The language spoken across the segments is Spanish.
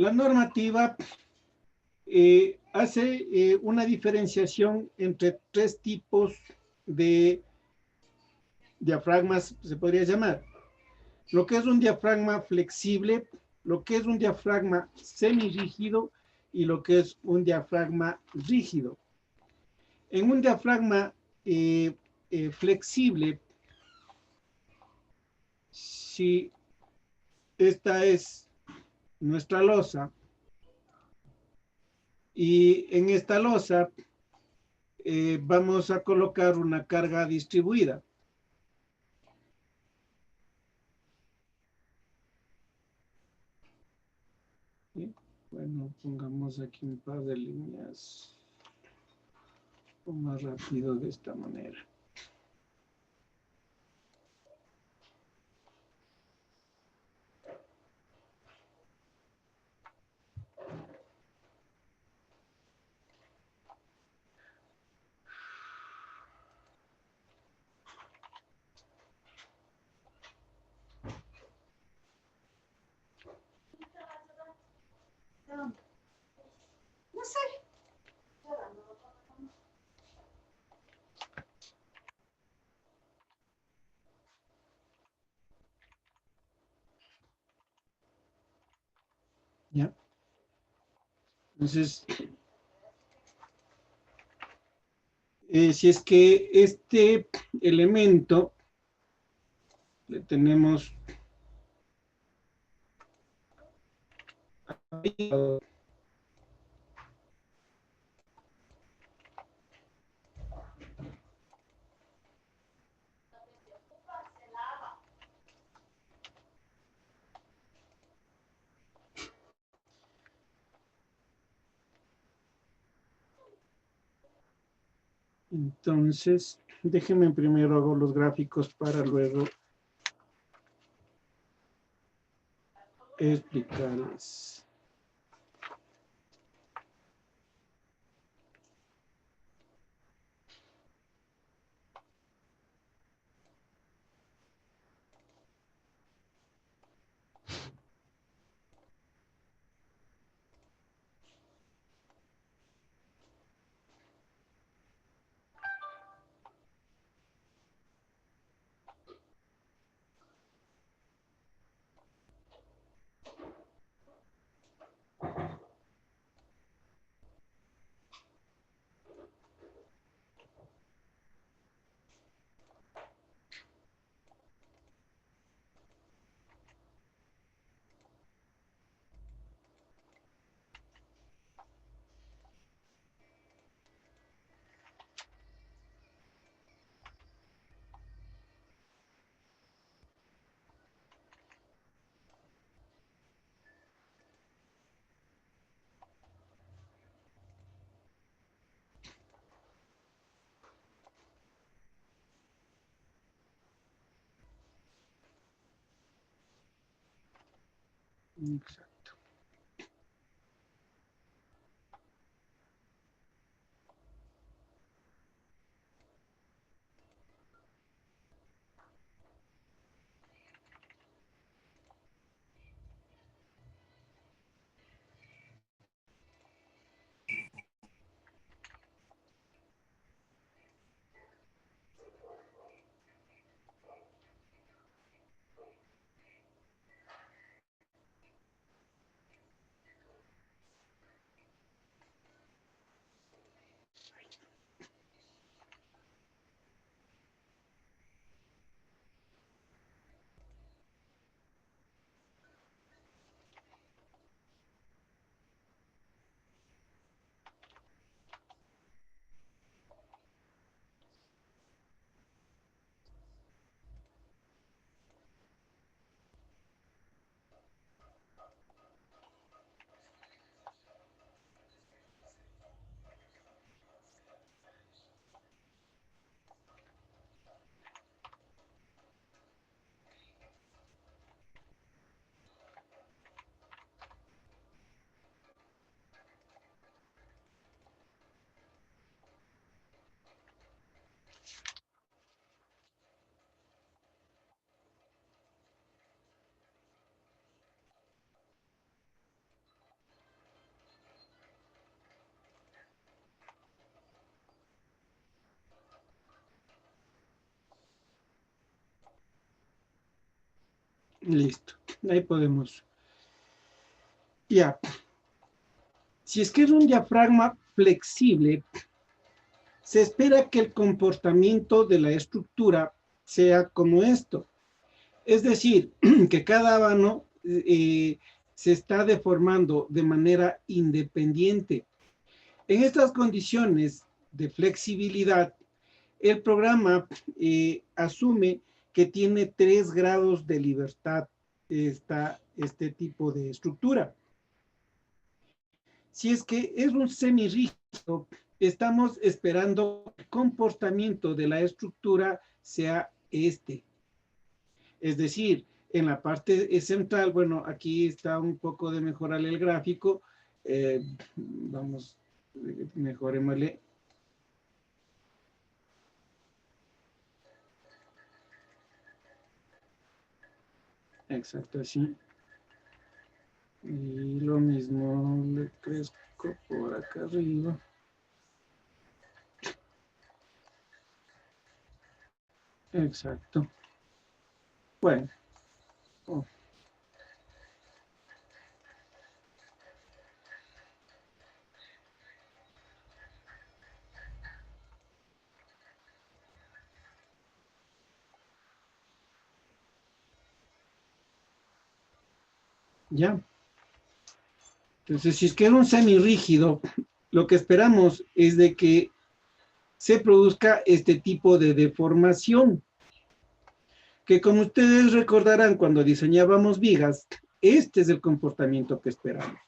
La normativa hace una diferenciación entre tres tipos de diafragmas, se podría llamar. Lo que es un diafragma flexible, lo que es un diafragma semirrígido y lo que es un diafragma rígido. En un diafragma flexible, si esta es nuestra losa y en esta losa vamos a colocar una carga distribuida. ¿Sí? Bueno, pongamos aquí un par de líneas más rápido de esta manera. No sé. ¿Ya? Entonces, si es que este elemento le tenemos ahí, entonces, déjenme primero hago los gráficos para luego explicarles. Exacto. Listo. Ahí podemos. Ya. Si es que es un diafragma flexible, se espera que el comportamiento de la estructura sea como esto. Es decir, que cada vano se está deformando de manera independiente. En estas condiciones de flexibilidad, el programa asume que tiene 3 grados de libertad este tipo de estructura. Si es que es un semirrígido, estamos esperando que el comportamiento de la estructura sea este. Es decir, en la parte central, bueno, aquí está un poco de mejorar el gráfico. Vamos, mejorémosle. Exacto, así. Y lo mismo le crezco por acá arriba. Exacto. Bueno. Oh. Ya. Entonces, si es que es un semirrígido, lo que esperamos es de que se produzca este tipo de deformación, que como ustedes recordarán cuando diseñábamos vigas, este es el comportamiento que esperamos.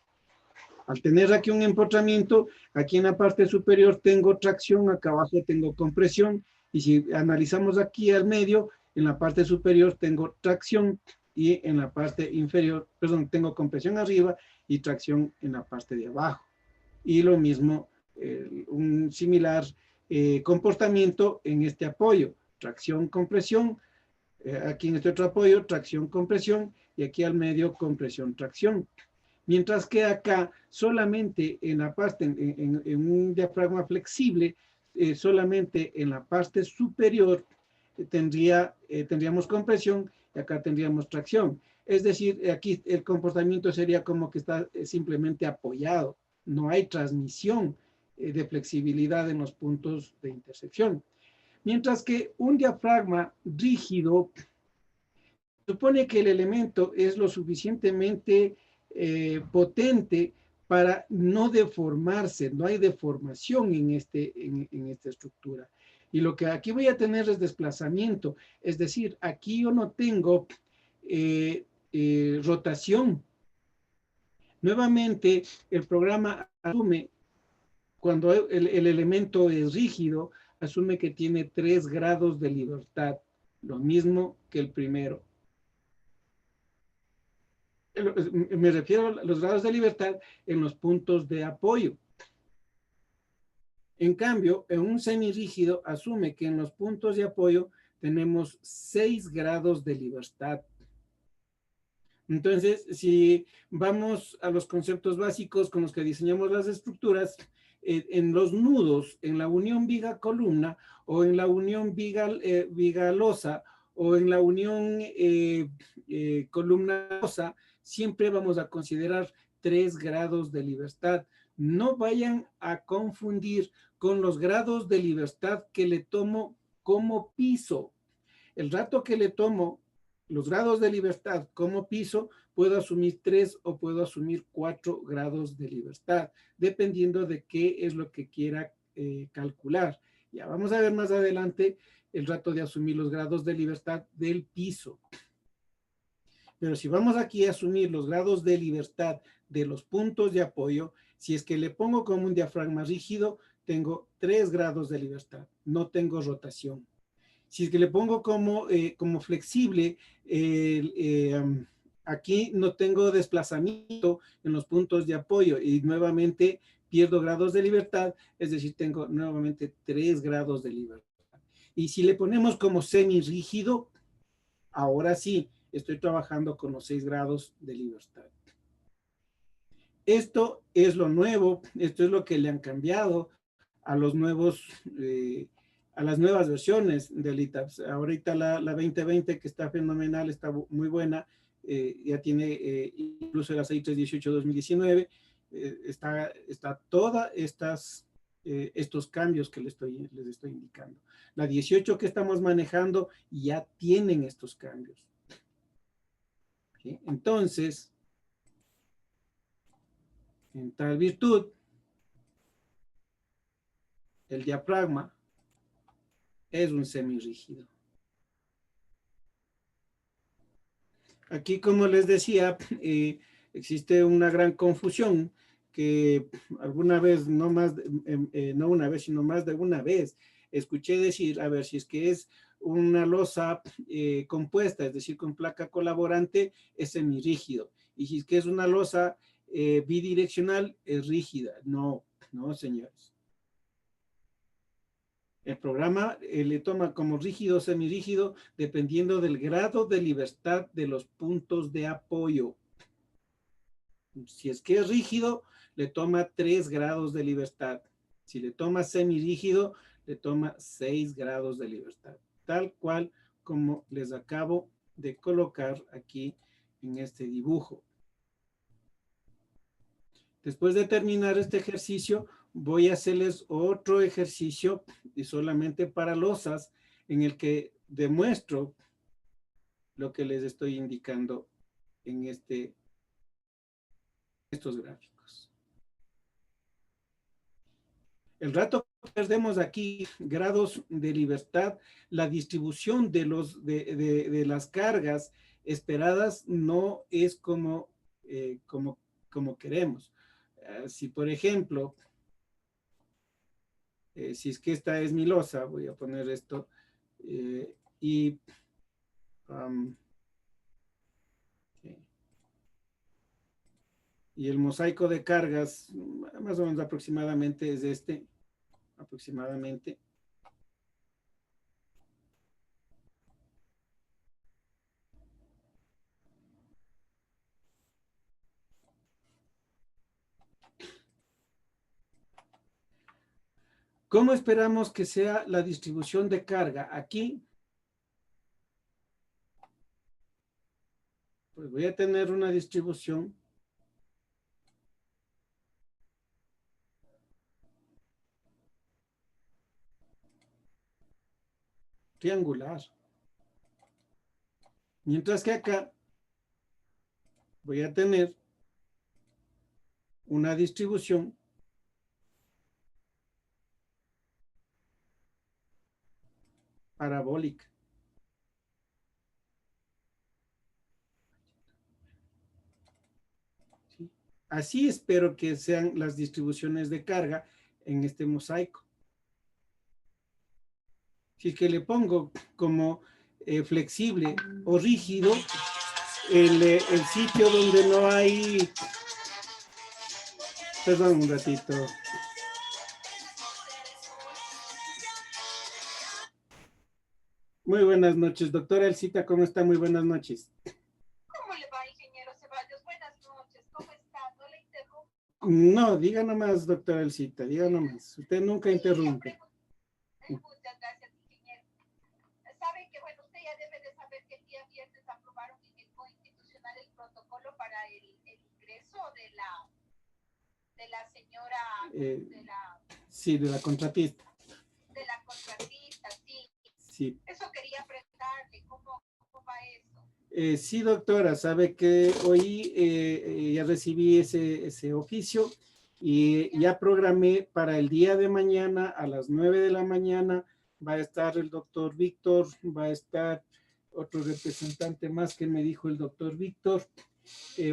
Al tener aquí un empotramiento, aquí en la parte superior tengo tracción, acá abajo tengo compresión, y si analizamos aquí al medio, en la parte superior tengo tracción, y en la parte inferior, perdón, tengo compresión arriba y tracción en la parte de abajo. Y lo mismo, un similar comportamiento en este apoyo, tracción, compresión, aquí en este otro apoyo, tracción, compresión, y aquí al medio, compresión, tracción. Mientras que acá, solamente en la parte, en un diafragma flexible, solamente en la parte superior tendríamos compresión y acá tendríamos tracción. Es decir, aquí el comportamiento sería como que está simplemente apoyado. No hay transmisión de flexibilidad en los puntos de intersección. Mientras que un diafragma rígido supone que el elemento es lo suficientemente potente para no deformarse, no hay deformación en esta estructura. Y lo que aquí voy a tener es desplazamiento, es decir, aquí yo no tengo rotación. Nuevamente, el programa asume, cuando el elemento es rígido, asume que tiene 3 grados de libertad, lo mismo que el primero. Me refiero a los grados de libertad en los puntos de apoyo. En cambio, en un semirrígido asume que en los puntos de apoyo tenemos 6 grados de libertad. Entonces, si vamos a los conceptos básicos con los que diseñamos las estructuras, en los nudos, en la unión viga-columna o en la unión viga-losa o en la unión columna-losa, siempre vamos a considerar 3 grados de libertad. No vayan a confundir con los grados de libertad que le tomo como piso. El rato que le tomo los grados de libertad como piso, puedo asumir 3 o puedo asumir 4 grados de libertad, dependiendo de qué es lo que quiera calcular. Ya vamos a ver más adelante el rato de asumir los grados de libertad del piso. Pero si vamos aquí a asumir los grados de libertad de los puntos de apoyo, si es que le pongo como un diafragma rígido, tengo 3 grados de libertad, no tengo rotación. Si es que le pongo como flexible, aquí no tengo desplazamiento en los puntos de apoyo y nuevamente pierdo grados de libertad, es decir, tengo nuevamente 3 grados de libertad. Y si le ponemos como semirrígido, ahora sí, estoy trabajando con los 6 grados de libertad. Esto es lo nuevo, esto es lo que le han cambiado a los nuevos a las nuevas versiones del ITAPS. Ahorita la 2020 que está fenomenal, está muy buena, ya tiene incluso la 6318-2019, está todas estos cambios que les estoy indicando. La 18 que estamos manejando ya tienen estos cambios. ¿Sí? Entonces, en tal virtud, el diafragma es un semirrígido. Aquí, como les decía, existe una gran confusión que alguna vez, no una vez, sino más de una vez, escuché decir, a ver, si es que es una losa compuesta, es decir, con placa colaborante, es semirrígido. Y si es que es una losa bidireccional, es rígida. No, no, señores. El programa le toma como rígido o semirrígido dependiendo del grado de libertad de los puntos de apoyo. Si es que es rígido, le toma 3 grados de libertad. Si le toma semirrígido, le toma 6 grados de libertad. Tal cual como les acabo de colocar aquí en este dibujo. Después de terminar este ejercicio, voy a hacerles otro ejercicio y solamente para losas en el que demuestro lo que les estoy indicando en estos gráficos. El rato que perdemos aquí, grados de libertad, la distribución de las cargas esperadas no es como queremos. Si, por ejemplo, si es que esta es mi losa, voy a poner esto, y el mosaico de cargas, más o menos aproximadamente es este, aproximadamente. ¿Cómo esperamos que sea la distribución de carga? Aquí, pues voy a tener una distribución triangular. Mientras que acá voy a tener una distribución parabólica. ¿Sí? Así espero que sean las distribuciones de carga en este mosaico. Si es que le pongo como flexible o rígido, el sitio donde no hay... Perdón un ratito. Muy buenas noches, doctora Elcita, ¿cómo está? Muy buenas noches. ¿Cómo le va, ingeniero Ceballos? Buenas noches, ¿cómo está? ¿No le interrumpo? No, diga nomás, doctora Elcita, diga nomás. Usted nunca interrumpe. Muchas gracias, ingeniero. Sabe que, bueno, usted ya debe de saber que el día viernes aprobaron en el institucional el protocolo para el ingreso de la señora, sí, de la contratista. De la contratista, sí. Sí. Eso quería preguntarle, ¿cómo va eso? Sí, doctora, sabe que hoy ya recibí ese oficio y ya programé para el día de mañana a las 9 de la mañana. Va a estar el doctor Víctor, va a estar otro representante más que me dijo el doctor Víctor,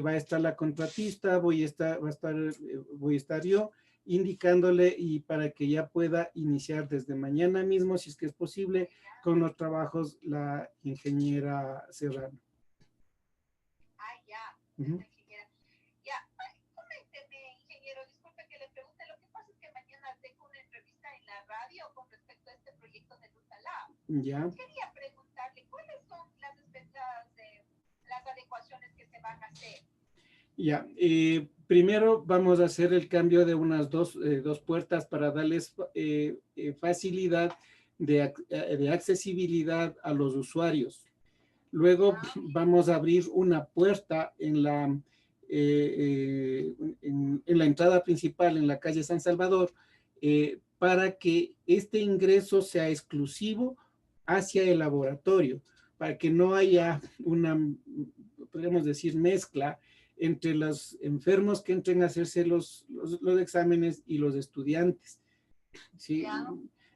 va a estar la contratista, voy a estar yo indicándole y para que ya pueda iniciar desde mañana mismo, si es que es posible, con los trabajos la ingeniera Serrano. Ya. Ya, coménteme, ingeniero, disculpe que le pregunte, lo que pasa es que mañana tengo una entrevista en la radio con respecto a este proyecto de Lutalab. Ya. Quería preguntarle, ¿cuáles son las adecuaciones que se van a hacer? Ya, primero vamos a hacer el cambio de unas dos puertas para darles facilidad de accesibilidad a los usuarios. Luego vamos a abrir una puerta en la entrada principal en la calle San Salvador para que este ingreso sea exclusivo hacia el laboratorio, para que no haya una, podríamos decir, mezcla entre los enfermos que entren a hacerse los exámenes y los estudiantes. ¿Sí?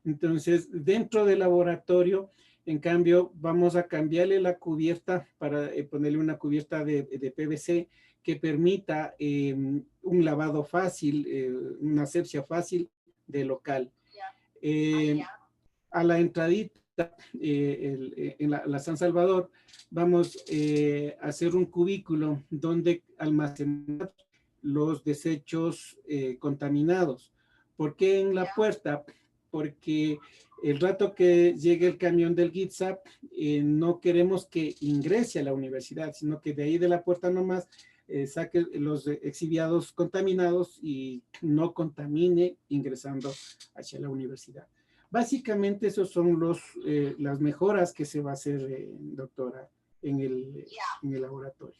Entonces, dentro del laboratorio, en cambio, vamos a cambiarle la cubierta para ponerle una cubierta de PVC que permita un lavado fácil, una asepsia fácil de local. A la entradita en la San Salvador vamos a hacer un cubículo donde almacenar los desechos contaminados. ¿Por qué en la puerta? Porque el rato que llegue el camión del GitSAP, no queremos que ingrese a la universidad, sino que de ahí de la puerta nomás saque los exhibiados contaminados y no contamine ingresando hacia la universidad. Básicamente esos son las mejoras que se va a hacer, doctora, en el laboratorio.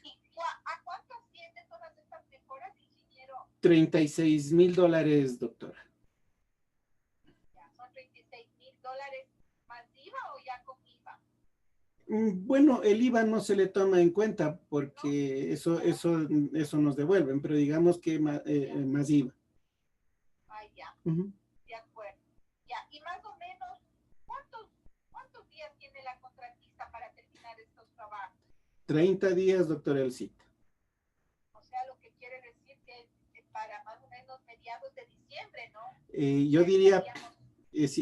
¿A cuánto asciende todas estas mejoras, ingeniero? $36,000, doctora. ¿Son $36,000 más IVA o ya con IVA? Bueno, el IVA no se le toma en cuenta porque eso nos devuelven, pero digamos que más IVA. Ya. De acuerdo. Ya. Y más o menos, ¿cuántos días tiene la contratista para terminar estos trabajos? 30 días, doctora Elcita. O sea, lo que quiere decir que para más o menos mediados de diciembre, ¿no?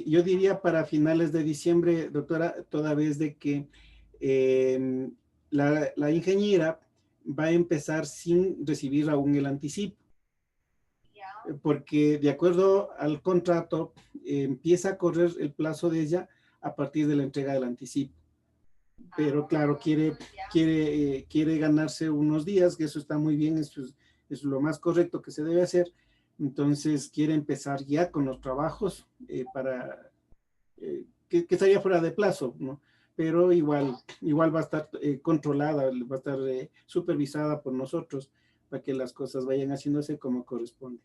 Yo diría para finales de diciembre, doctora, toda vez de que la ingeniera va a empezar sin recibir aún el anticipo. Porque de acuerdo al contrato, empieza a correr el plazo de ella a partir de la entrega del anticipo. Pero claro, quiere ganarse unos días, que eso está muy bien, eso es lo más correcto que se debe hacer. Entonces quiere empezar ya con los trabajos para que estaría fuera de plazo, ¿no? Pero igual va a estar controlada, va a estar supervisada por nosotros para que las cosas vayan haciéndose como corresponde.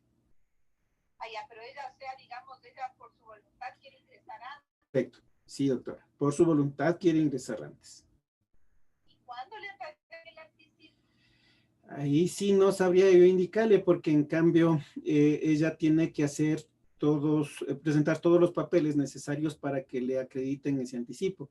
Pero ella, o sea, digamos, ella por su voluntad quiere ingresar antes. Perfecto, sí, doctora. Por su voluntad quiere ingresar antes. ¿Y cuándo le entregan el anticipo? Ahí sí no sabría yo indicarle, porque en cambio ella tiene que hacer presentar todos los papeles necesarios para que le acrediten ese anticipo.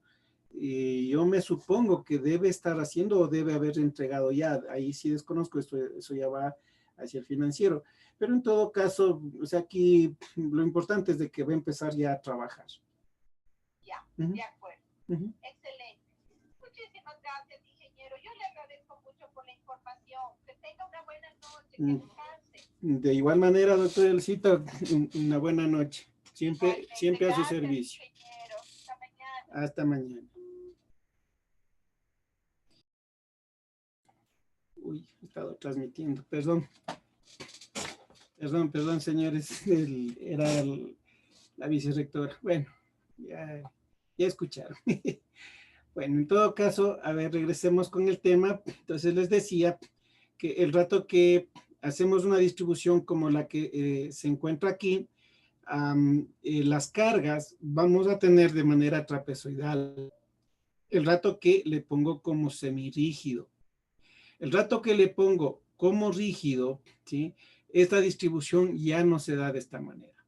Y yo me supongo que debe estar haciendo o debe haber entregado ya. Ahí sí desconozco, eso ya va hacia el financiero. Pero en todo caso, o sea, aquí lo importante es de que va a empezar ya a trabajar. Ya, de acuerdo. Excelente. Muchísimas gracias, ingeniero. Yo le agradezco mucho por la información. Que tenga una buena noche, que descanse. De igual manera, doctor Elcita, una buena noche. Siempre a su servicio. Ingeniero. Hasta mañana. Hasta mañana. Uy, he estado transmitiendo, perdón, señores, era la vicerrectora. Bueno, ya escucharon. Bueno, en todo caso, a ver, regresemos con el tema. Entonces les decía que el rato que hacemos una distribución como la que se encuentra aquí, las cargas vamos a tener de manera trapezoidal. El rato que le pongo como semirrígido. El rato que le pongo como rígido, ¿sí? Esta distribución ya no se da de esta manera.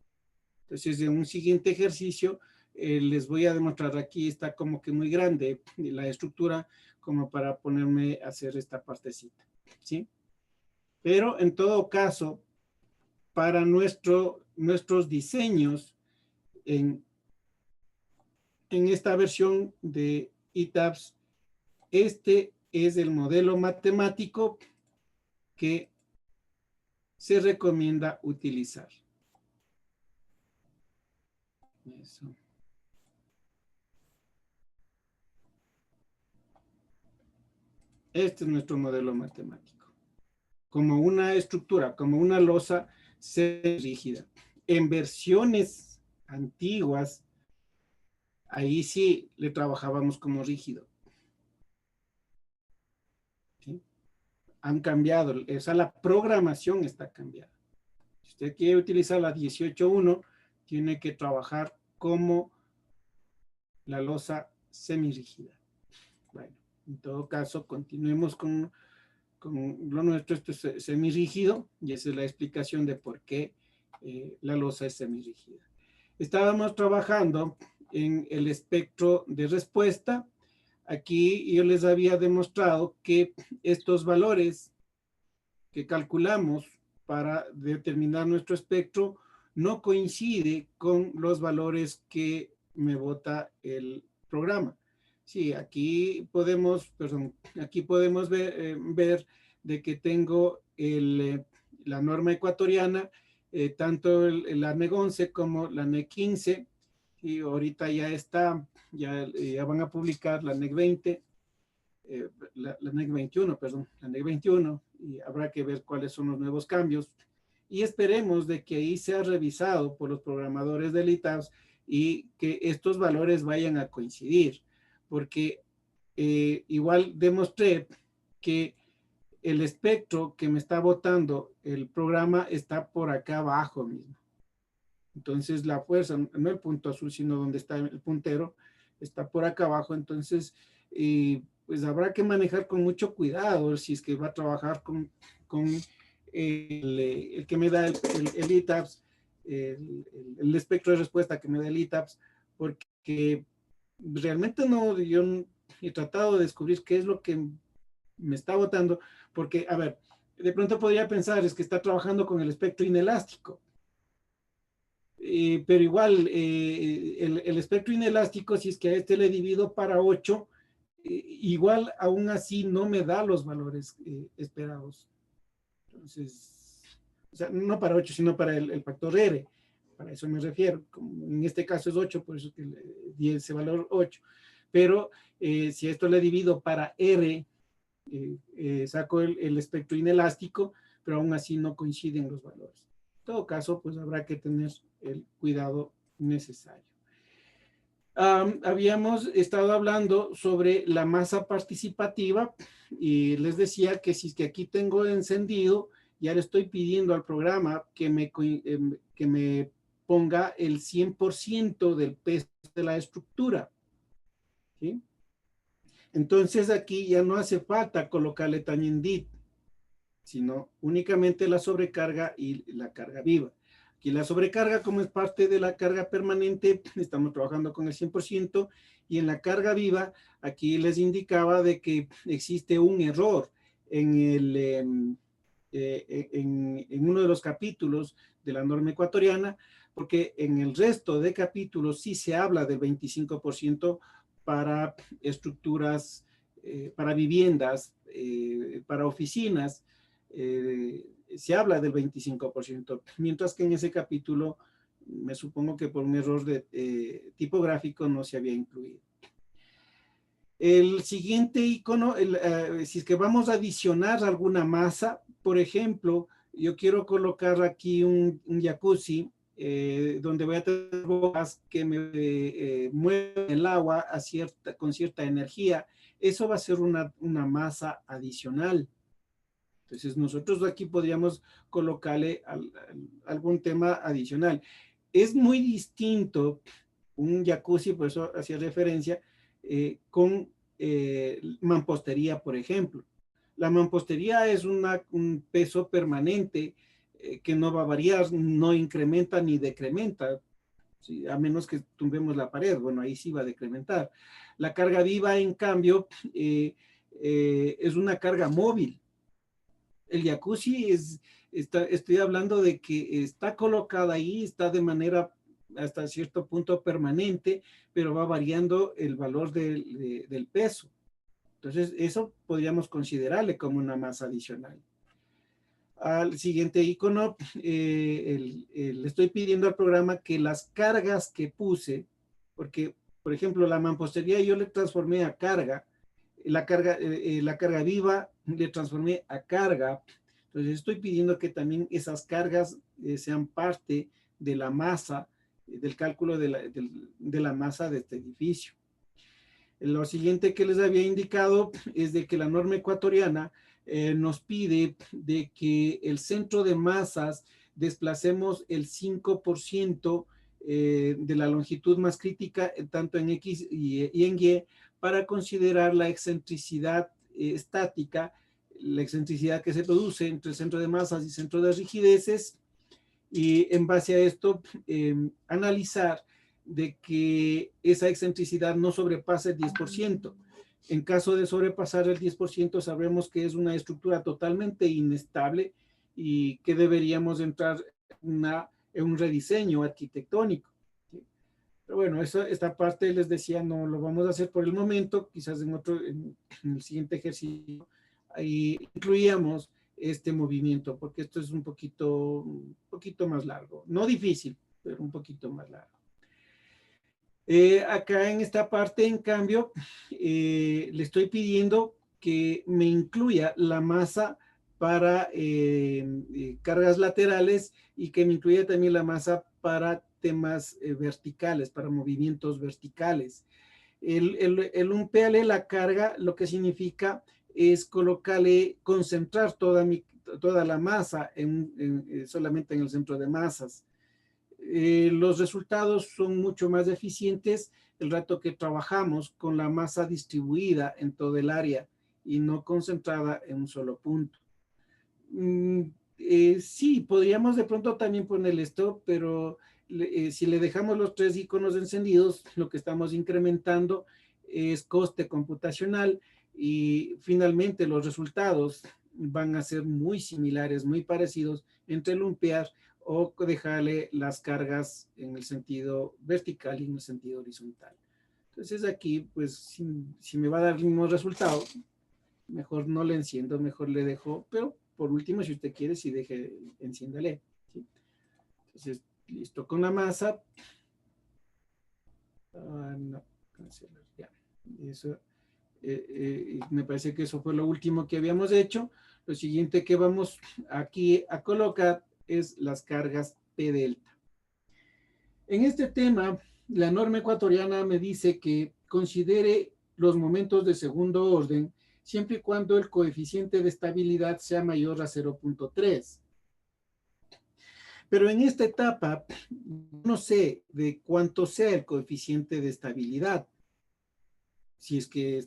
Entonces, en un siguiente ejercicio, les voy a demostrar, aquí está como que muy grande la estructura como para ponerme a hacer esta partecita, ¿sí? Pero en todo caso, para nuestros diseños en esta versión de ETABS, este es el modelo matemático que se recomienda utilizar. Eso. Este es nuestro modelo matemático. Como una estructura, como una losa rígida. En versiones antiguas, ahí sí le trabajábamos como rígido. han cambiado, o sea, la programación está cambiada. Si usted quiere utilizar la 18.1, tiene que trabajar como la losa semirrígida. Bueno, en todo caso, continuemos con lo nuestro. Esto es semirrígido y esa es la explicación de por qué la losa es semirrígida. Estábamos trabajando en el espectro de respuesta. Aquí yo les había demostrado que estos valores que calculamos para determinar nuestro espectro no coincide con los valores que me bota el programa. Sí, aquí podemos ver de que tengo la norma ecuatoriana, tanto la NEC 11 como la NEC 15, y ahorita ya van a publicar la NEC 20, la NEC 21, perdón, la NEC 21, y habrá que ver cuáles son los nuevos cambios. Y esperemos de que ahí sea revisado por los programadores del ITABS y que estos valores vayan a coincidir, porque igual demostré que el espectro que me está botando el programa está por acá abajo mismo. Entonces la fuerza, no el punto azul, sino donde está el puntero, está por acá abajo. Entonces, pues habrá que manejar con mucho cuidado si es que va a trabajar con el que me da el ITABS, el espectro de respuesta que me da el ITABS, porque realmente yo he tratado de descubrir qué es lo que me está botando, porque, a ver, de pronto podría pensar es que está trabajando con el espectro inelástico. Pero igual, el espectro inelástico, si es que a este le divido para 8, igual aún así no me da los valores esperados. Entonces, o sea, no para 8, sino para el factor R. Para eso me refiero. Como en este caso es 8, por eso que le di ese valor 8. Pero si a esto le divido para R, saco el espectro inelástico, pero aún así no coinciden los valores. En todo caso, pues habrá que tener el cuidado necesario. Habíamos estado hablando sobre la masa participativa y les decía que si es que aquí tengo encendido, ya le estoy pidiendo al programa que me ponga el 100% del peso de la estructura. ¿Sí? Entonces aquí ya no hace falta colocarle Tañendit, sino únicamente la sobrecarga y la carga viva. Aquí la sobrecarga, como es parte de la carga permanente, estamos trabajando con el 100%, y en la carga viva, aquí les indicaba de que existe un error en uno de los capítulos de la norma ecuatoriana, porque en el resto de capítulos sí se habla del 25% para estructuras, para viviendas, para oficinas, se habla del 25%, mientras que en ese capítulo me supongo que por un error tipográfico no se había incluido. El siguiente icono, si es que vamos a adicionar alguna masa, por ejemplo, yo quiero colocar aquí un jacuzzi donde voy a tener bombas que me mueven el agua con cierta energía. Eso va a ser una masa adicional. Entonces nosotros aquí podríamos colocarle algún tema adicional. Es muy distinto un jacuzzi, por eso hacía referencia, con mampostería, por ejemplo. La mampostería es un peso permanente que no va a variar, no incrementa ni decrementa, ¿sí? A menos que tumbemos la pared, bueno, ahí sí va a decrementar. La carga viva, en cambio, es una carga móvil. El jacuzzi estoy hablando de que está colocada ahí, está de manera hasta cierto punto permanente, pero va variando el valor del peso. Entonces, eso podríamos considerarle como una masa adicional. Al siguiente icono, le estoy pidiendo al programa que las cargas que puse, porque, por ejemplo, la mampostería yo le transformé a carga, la carga viva le transformé a carga. Entonces estoy pidiendo que también esas cargas sean parte de la masa, del cálculo de la masa de este edificio. Lo siguiente que les había indicado es de que la norma ecuatoriana nos pide de que el centro de masas desplacemos el 5% de la longitud más crítica, tanto en X y en Y, para considerar la excentricidad estática, la excentricidad que se produce entre el centro de masas y centro de rigideces, y en base a esto analizar de que esa excentricidad no sobrepase el 10%. En caso de sobrepasar el 10%, sabremos que es una estructura totalmente inestable y que deberíamos entrar en un rediseño arquitectónico. ¿Sí? Pero bueno, esta parte les decía, no lo vamos a hacer por el momento, quizás en el siguiente ejercicio, ahí incluíamos este movimiento, porque esto es un poquito más largo. No difícil, pero un poquito más largo. Acá en esta parte, en cambio, le estoy pidiendo que me incluya la masa para cargas laterales y que me incluya también la masa para temas verticales, para movimientos verticales. El umpeale, la carga, lo que significa es colocarle, concentrar toda la masa solamente en el centro de masas. Los resultados son mucho más eficientes el rato que trabajamos con la masa distribuida en todo el área y no concentrada en un solo punto. Sí, podríamos de pronto también ponerle esto, pero si le dejamos los 3 iconos encendidos, lo que estamos incrementando es coste computacional y finalmente los resultados van a ser muy similares, muy parecidos entre lumpear o dejarle las cargas en el sentido vertical y en el sentido horizontal. Entonces aquí, pues, si me va a dar el mismo resultado, mejor no le enciendo, mejor le dejo, pero por último, si usted quiere, sí enciéndale. ¿Sí? Entonces, listo con la masa. No, cancelar, ya. Eso, me parece que eso fue lo último que habíamos hecho. Lo siguiente que vamos aquí a colocar es las cargas P delta. En este tema, la norma ecuatoriana me dice que considere los momentos de segundo orden siempre y cuando el coeficiente de estabilidad sea mayor a 0.3. Pero en esta etapa, no sé de cuánto sea el coeficiente de estabilidad, si es que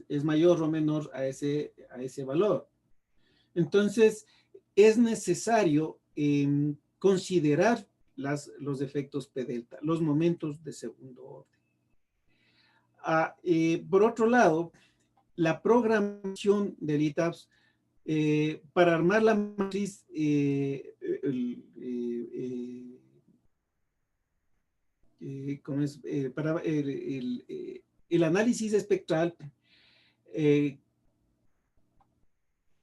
es mayor o menor a ese valor. Entonces, es necesario considerar los efectos P delta, los momentos de segundo orden. Por otro lado, la programación de ITAPS para armar la matriz para el análisis espectral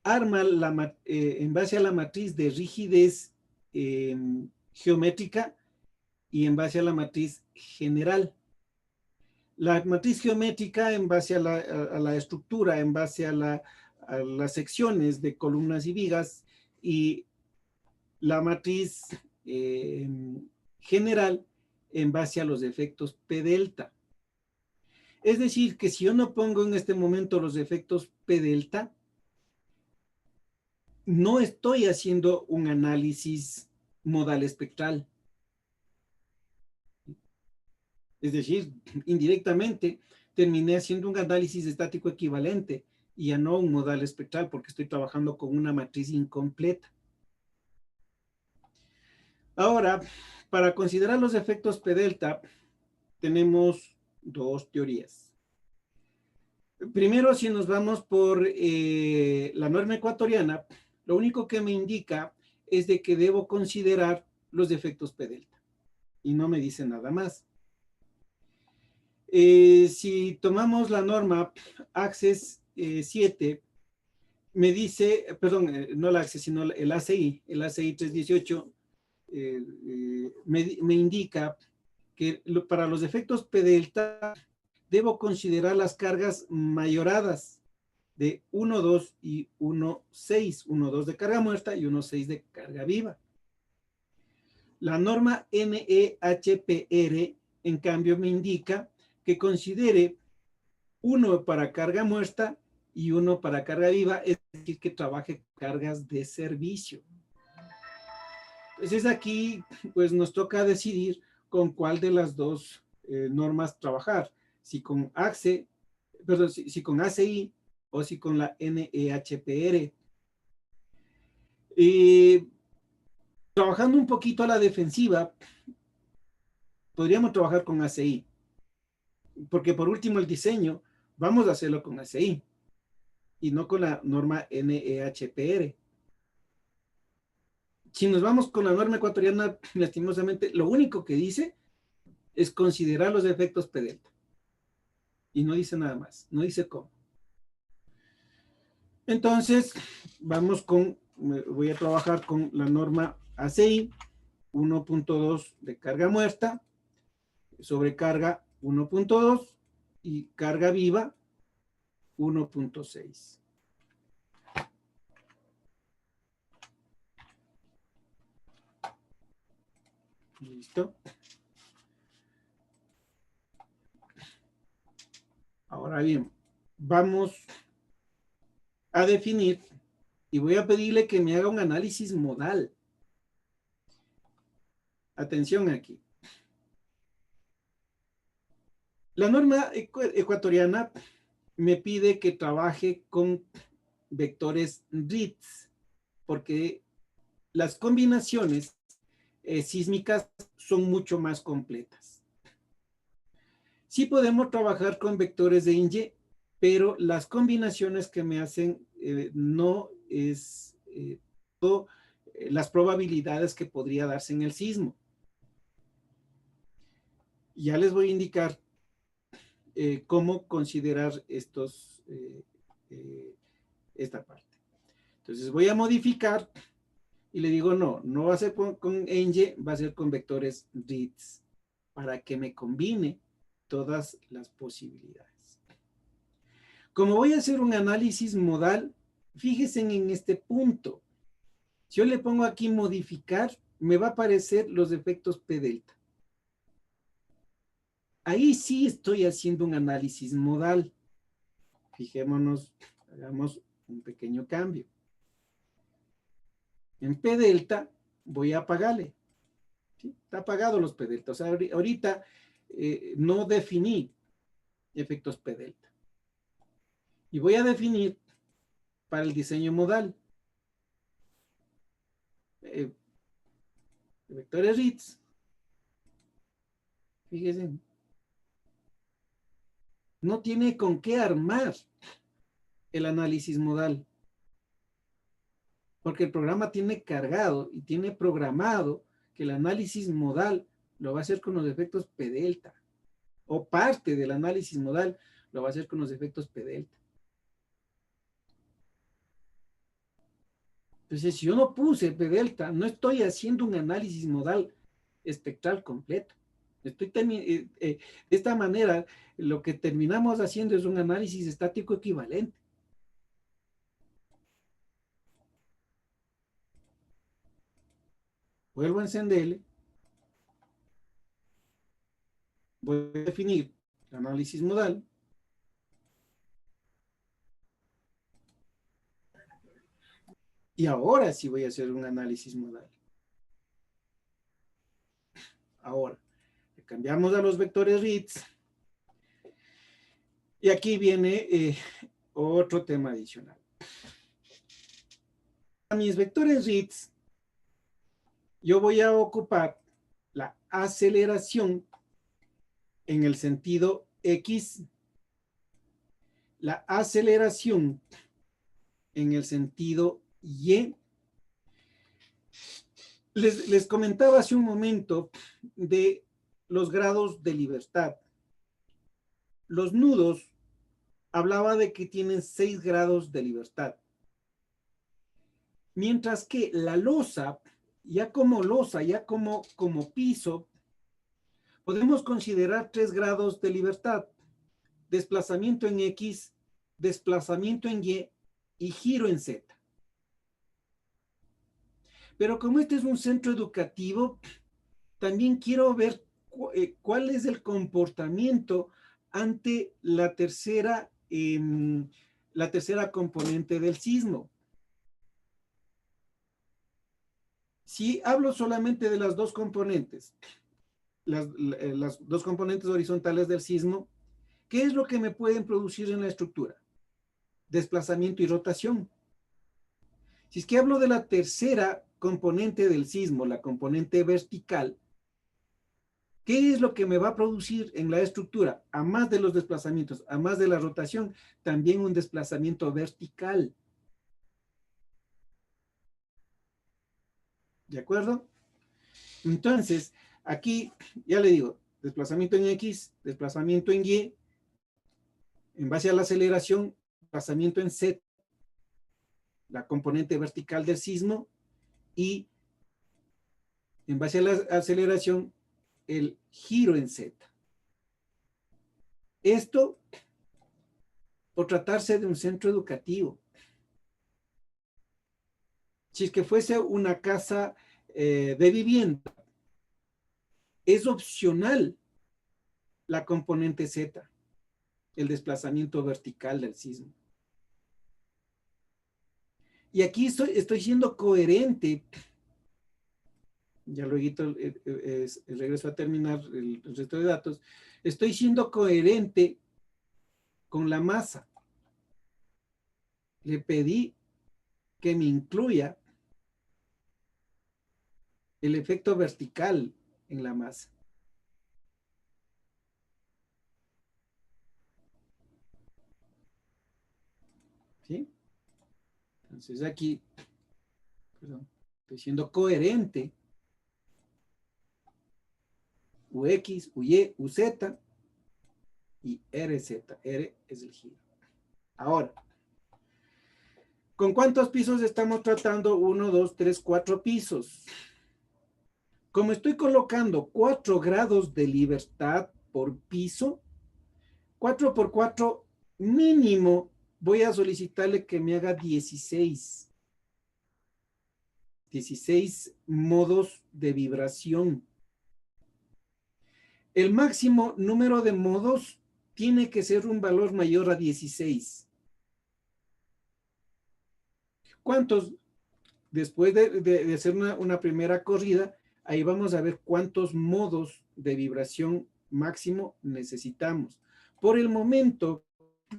arma en base a la matriz de rigidez geométrica y en base a la matriz general. La matriz geométrica en base a la estructura, en base a las secciones de columnas y vigas, y la matriz general en base a los efectos P delta. Es decir, que si yo no pongo en este momento los efectos P delta, no estoy haciendo un análisis modal espectral. Es decir, indirectamente terminé haciendo un análisis estático equivalente y ya no un modal espectral porque estoy trabajando con una matriz incompleta. Ahora, para considerar los efectos P delta, tenemos dos teorías. Primero, si nos vamos por la norma ecuatoriana, lo único que me indica es de que debo considerar los efectos P delta y no me dice nada más. Si tomamos la norma ACCESS 7, me dice, perdón, no la ACCESS, sino el ACI 318, me indica que para los efectos P delta debo considerar las cargas mayoradas de 1,2 y 1,6, 1,2 de carga muerta y 1,6 de carga viva. La norma NEHPR, en cambio, me indica que considere 1 para carga muerta y uno para carga viva, es decir, que trabaje cargas de servicio. Entonces aquí, pues nos toca decidir con cuál de las dos normas trabajar, si con ACE, perdón, si con ACI o si con la NEHPR. Trabajando un poquito a la defensiva, podríamos trabajar con ACI, porque por último el diseño, vamos a hacerlo con ACI y no con la norma NEHPR. Si nos vamos con la norma ecuatoriana, lastimosamente, lo único que dice es considerar los efectos P delta. Y no dice nada más, no dice cómo. Entonces, vamos con, voy a trabajar con la norma ACI 1.2 de carga muerta, sobrecarga 1.2 y carga viva 1.6. ¿Listo? Ahora bien, vamos a definir y voy a pedirle que me haga un análisis modal. Atención aquí. La norma ecuatoriana me pide que trabaje con vectores RITS, porque las combinaciones sísmicas son mucho más completas. Sí podemos trabajar con vectores de INGE, pero las combinaciones que me hacen no es las probabilidades que podría darse en el sismo. Ya les voy a indicar cómo considerar esta parte. Entonces voy a modificar y le digo no va a ser con ENGE, va a ser con vectores RITS para que me combine todas las posibilidades. Como voy a hacer un análisis modal, fíjense en este punto. Si yo le pongo aquí modificar, me va a aparecer los efectos P delta. Ahí sí estoy haciendo un análisis modal. Fijémonos, hagamos un pequeño cambio. En P delta voy a apagarle. ¿Sí? Está apagado los P delta. O sea, ahorita no definí efectos P delta. Y voy a definir para el diseño modal. Vectores RITS. Fíjense. No tiene con qué armar el análisis modal. Porque el programa tiene cargado y tiene programado que el análisis modal lo va a hacer con los efectos P delta. O parte del análisis modal lo va a hacer con los efectos P delta. Entonces, si yo no puse P delta, no estoy haciendo un análisis modal espectral completo. De esta manera, lo que terminamos haciendo es un análisis estático equivalente. Vuelvo a encenderle. Voy a definir el análisis modal. Y ahora sí voy a hacer un análisis modal. Ahora, cambiamos a los vectores RITS. Y aquí viene otro tema adicional. A mis vectores RITS, yo voy a ocupar la aceleración en el sentido X, la aceleración en el sentido Y. Les comentaba hace un momento de los grados de libertad. Los nudos hablaba de que tienen 6 grados de libertad. Mientras que la losa, ya como losa, ya como piso, podemos considerar 3 grados de libertad. Desplazamiento en X, desplazamiento en y giro en Z. Pero como este es un centro educativo, también quiero ver cuál es el comportamiento ante la tercera la tercera componente del sismo. Si hablo solamente de las dos componentes, las dos componentes horizontales del sismo, ¿qué es lo que me pueden producir en la estructura? Desplazamiento y rotación. Si es que hablo de la tercera componente del sismo, la componente vertical, ¿qué es lo que me va a producir en la estructura? A más de los desplazamientos, a más de la rotación, también un desplazamiento vertical. ¿De acuerdo? Entonces, aquí ya le digo, desplazamiento en X, desplazamiento en Y, en base a la aceleración, desplazamiento en Z, la componente vertical del sismo, y en base a la aceleración, el giro en Z. Esto por tratarse de un centro educativo. Si es que fuese una casa de vivienda, es opcional la componente Z, el desplazamiento vertical del sismo. Y aquí estoy siendo coherente. Ya luego regreso a terminar el resto de datos. Estoy siendo coherente con la masa. Le pedí que me incluya el efecto vertical en la masa. ¿Sí? Entonces aquí, perdón, estoy siendo coherente. UX, UY, UZ y RZ. R es el giro. Ahora, ¿con cuántos pisos estamos tratando? 1, 2, 3, 4 pisos. Como estoy colocando 4 grados de libertad por piso, 4 por 4 mínimo, voy a solicitarle que me haga 16 modos de vibración. El máximo número de modos tiene que ser un valor mayor a 16. ¿Cuántos? Después de hacer una primera corrida, ahí vamos a ver cuántos modos de vibración máximo necesitamos. Por el momento,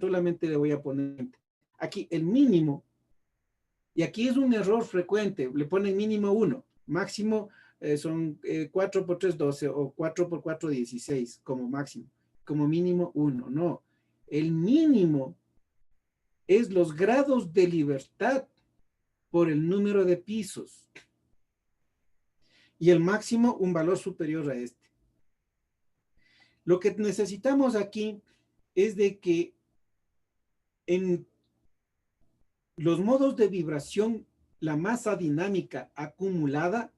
solamente le voy a poner aquí el mínimo, y aquí es un error frecuente, le ponen mínimo 1, máximo son 4 por 3, 12, o 4 por 4, 16, como máximo, como mínimo 1, no. El mínimo es los grados de libertad por el número de pisos. Y el máximo, un valor superior a este. Lo que necesitamos aquí es de que en los modos de vibración, la masa dinámica acumulada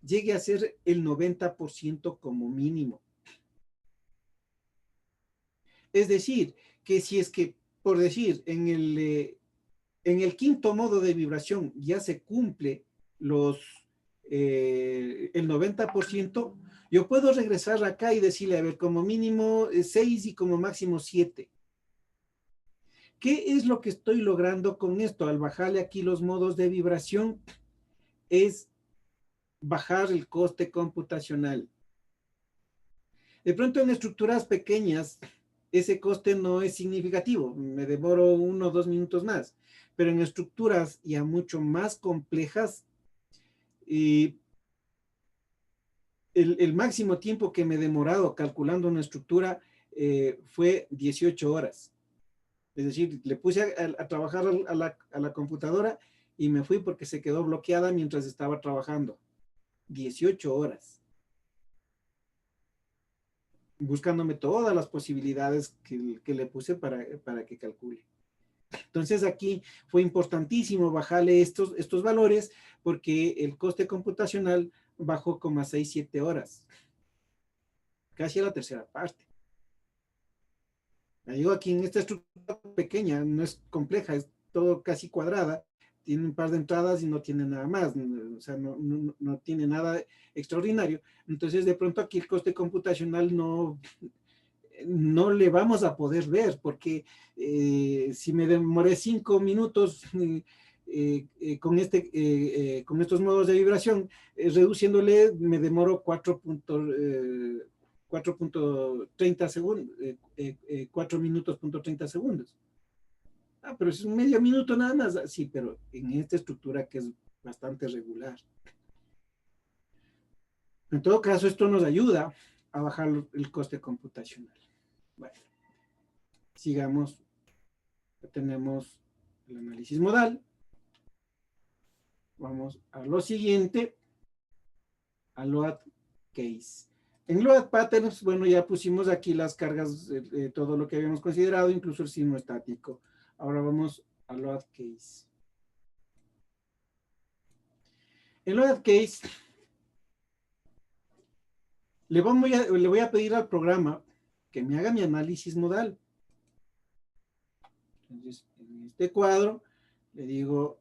llegue a ser el 90% como mínimo. Es decir, que si es que, por decir, en el quinto modo de vibración ya se cumple el 90%, yo puedo regresar acá y decirle, a ver, como mínimo 6 y como máximo 7. ¿Qué es lo que estoy logrando con esto? Al bajarle aquí los modos de vibración, es bajar el coste computacional. De pronto en estructuras pequeñas, ese coste no es significativo, me demoro 1 o 2 minutos más, pero en estructuras ya mucho más complejas, el máximo tiempo que me he demorado calculando una estructura fue 18 horas. Es decir, le puse a trabajar a la computadora y me fui porque se quedó bloqueada mientras estaba trabajando. 18 horas. Buscándome todas las posibilidades que le puse para que calcule. Entonces aquí fue importantísimo bajarle estos valores porque el coste computacional bajó como a 6, 7 horas. Casi a la tercera parte. Ya digo, aquí en esta estructura pequeña, no es compleja, es todo casi cuadrada, tiene un par de entradas y no tiene nada más, o sea, no tiene nada extraordinario. Entonces, de pronto aquí el coste computacional no no le vamos a poder ver, porque si me demoré 5 minutos con estos modos de vibración, reduciéndole, me demoro 4.30 segundos, 4 minutos, punto 30 segundos. Ah, pero es un medio minuto nada más. Sí, pero en esta estructura que es bastante regular. En todo caso, esto nos ayuda a bajar el coste computacional. Bueno, sigamos. Tenemos el análisis modal. Vamos a lo siguiente, a load case. En load patterns, bueno, ya pusimos aquí las cargas, todo lo que habíamos considerado, incluso el signo estático. Ahora vamos a load case. En load case, le voy a pedir al programa que me haga mi análisis modal. Entonces, en este cuadro, le digo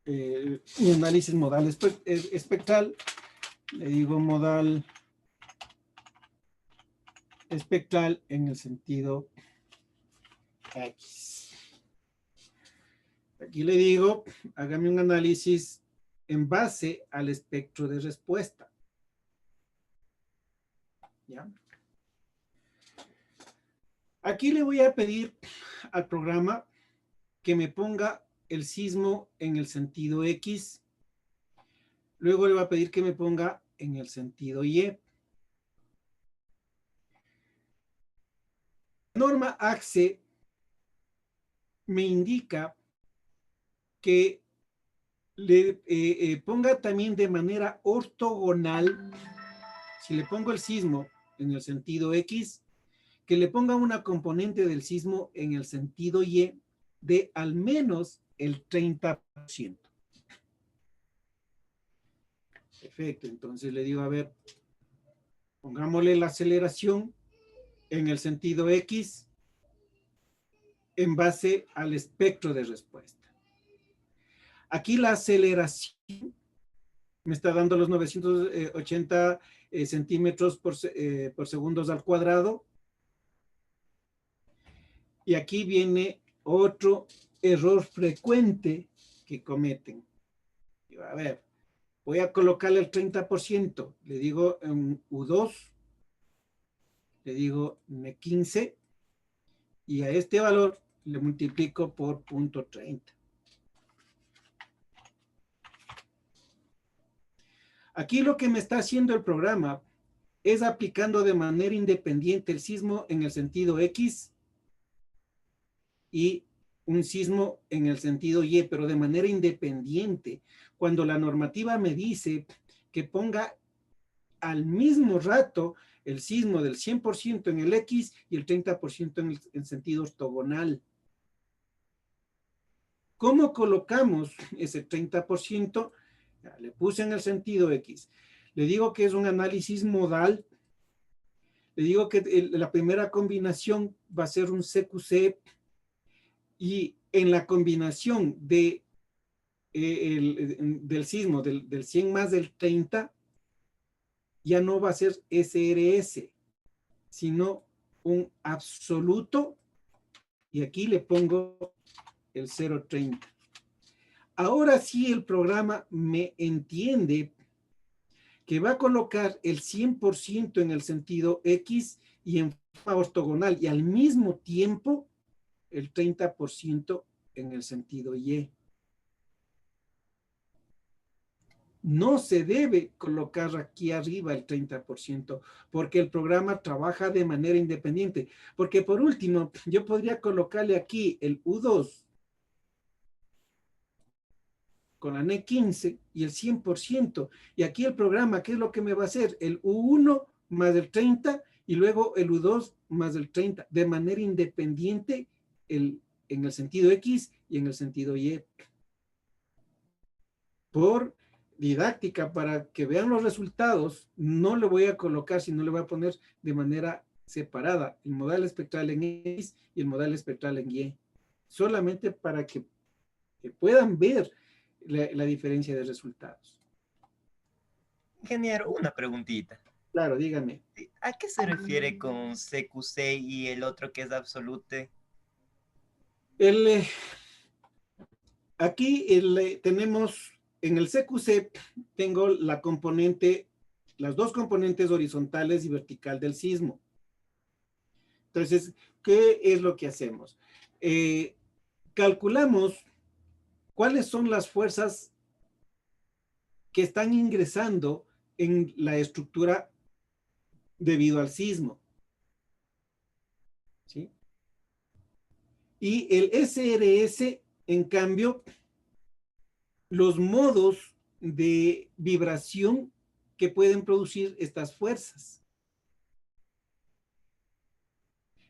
mi análisis modal espectral, le digo modal espectral en el sentido X. Aquí le digo, hágame un análisis en base al espectro de respuesta. ¿Ya? Aquí le voy a pedir al programa que me ponga el sismo en el sentido X. Luego le voy a pedir que me ponga en el sentido Y. La norma AXE me indica que le ponga también de manera ortogonal, si le pongo el sismo en el sentido X, que le ponga una componente del sismo en el sentido Y de al menos el 30%. Perfecto, entonces le digo, a ver, pongámosle la aceleración en el sentido X en base al espectro de respuesta. Aquí la aceleración me está dando los 980 centímetros por segundos al cuadrado. Y aquí viene otro error frecuente que cometen. A ver, voy a colocarle el 30%. Le digo en U2, le digo N15, y a este valor le multiplico por 0.30. Aquí lo que me está haciendo el programa es aplicando de manera independiente el sismo en el sentido X y un sismo en el sentido Y, pero de manera independiente. Cuando la normativa me dice que ponga al mismo rato el sismo del 100% en el X y el 30% en el sentido ortogonal. ¿Cómo colocamos ese 30%? Le puse en el sentido X. Le digo que es un análisis modal. Le digo que la primera combinación va a ser un CQC y en la combinación del sismo del 100 más del 30 ya no va a ser SRS, sino un absoluto, y aquí le pongo el 0.30. Ahora sí el programa me entiende que va a colocar el 100% en el sentido X y en forma ortogonal, y al mismo tiempo el 30% en el sentido Y. No se debe colocar aquí arriba el 30%, porque el programa trabaja de manera independiente. Porque por último, yo podría colocarle aquí el U2 con la N15 y el 100%. Y aquí el programa, ¿qué es lo que me va a hacer? El U1 más el 30 y luego el U2 más el 30, de manera independiente en el sentido X y en el sentido Y. Por didáctica, para que vean los resultados, no le voy a colocar, sino le voy a poner de manera separada el modal espectral en X y el modal espectral en Y, solamente para que puedan ver la diferencia de resultados. Ingeniero, una preguntita. Claro, dígame. ¿A qué se refiere con CQC y el otro que es absolute? Aquí tenemos, en el CQC, tengo la componente, las dos componentes horizontales y vertical del sismo. Entonces, ¿qué es lo que hacemos? Calculamos cuáles son las fuerzas que están ingresando en la estructura debido al sismo. ¿Sí? Y el SRS, en cambio, los modos de vibración que pueden producir estas fuerzas.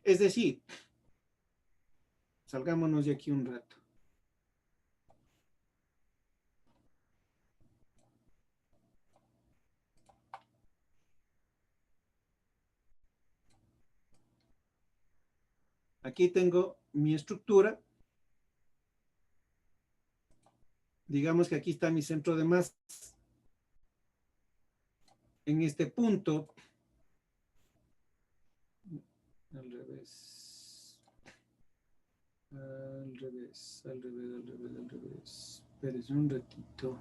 Es decir, salgámonos de aquí un rato. Aquí tengo mi estructura. Digamos que aquí está mi centro de masa. En este punto, al revés, al revés, al revés, al revés, al revés. Espérense un ratito.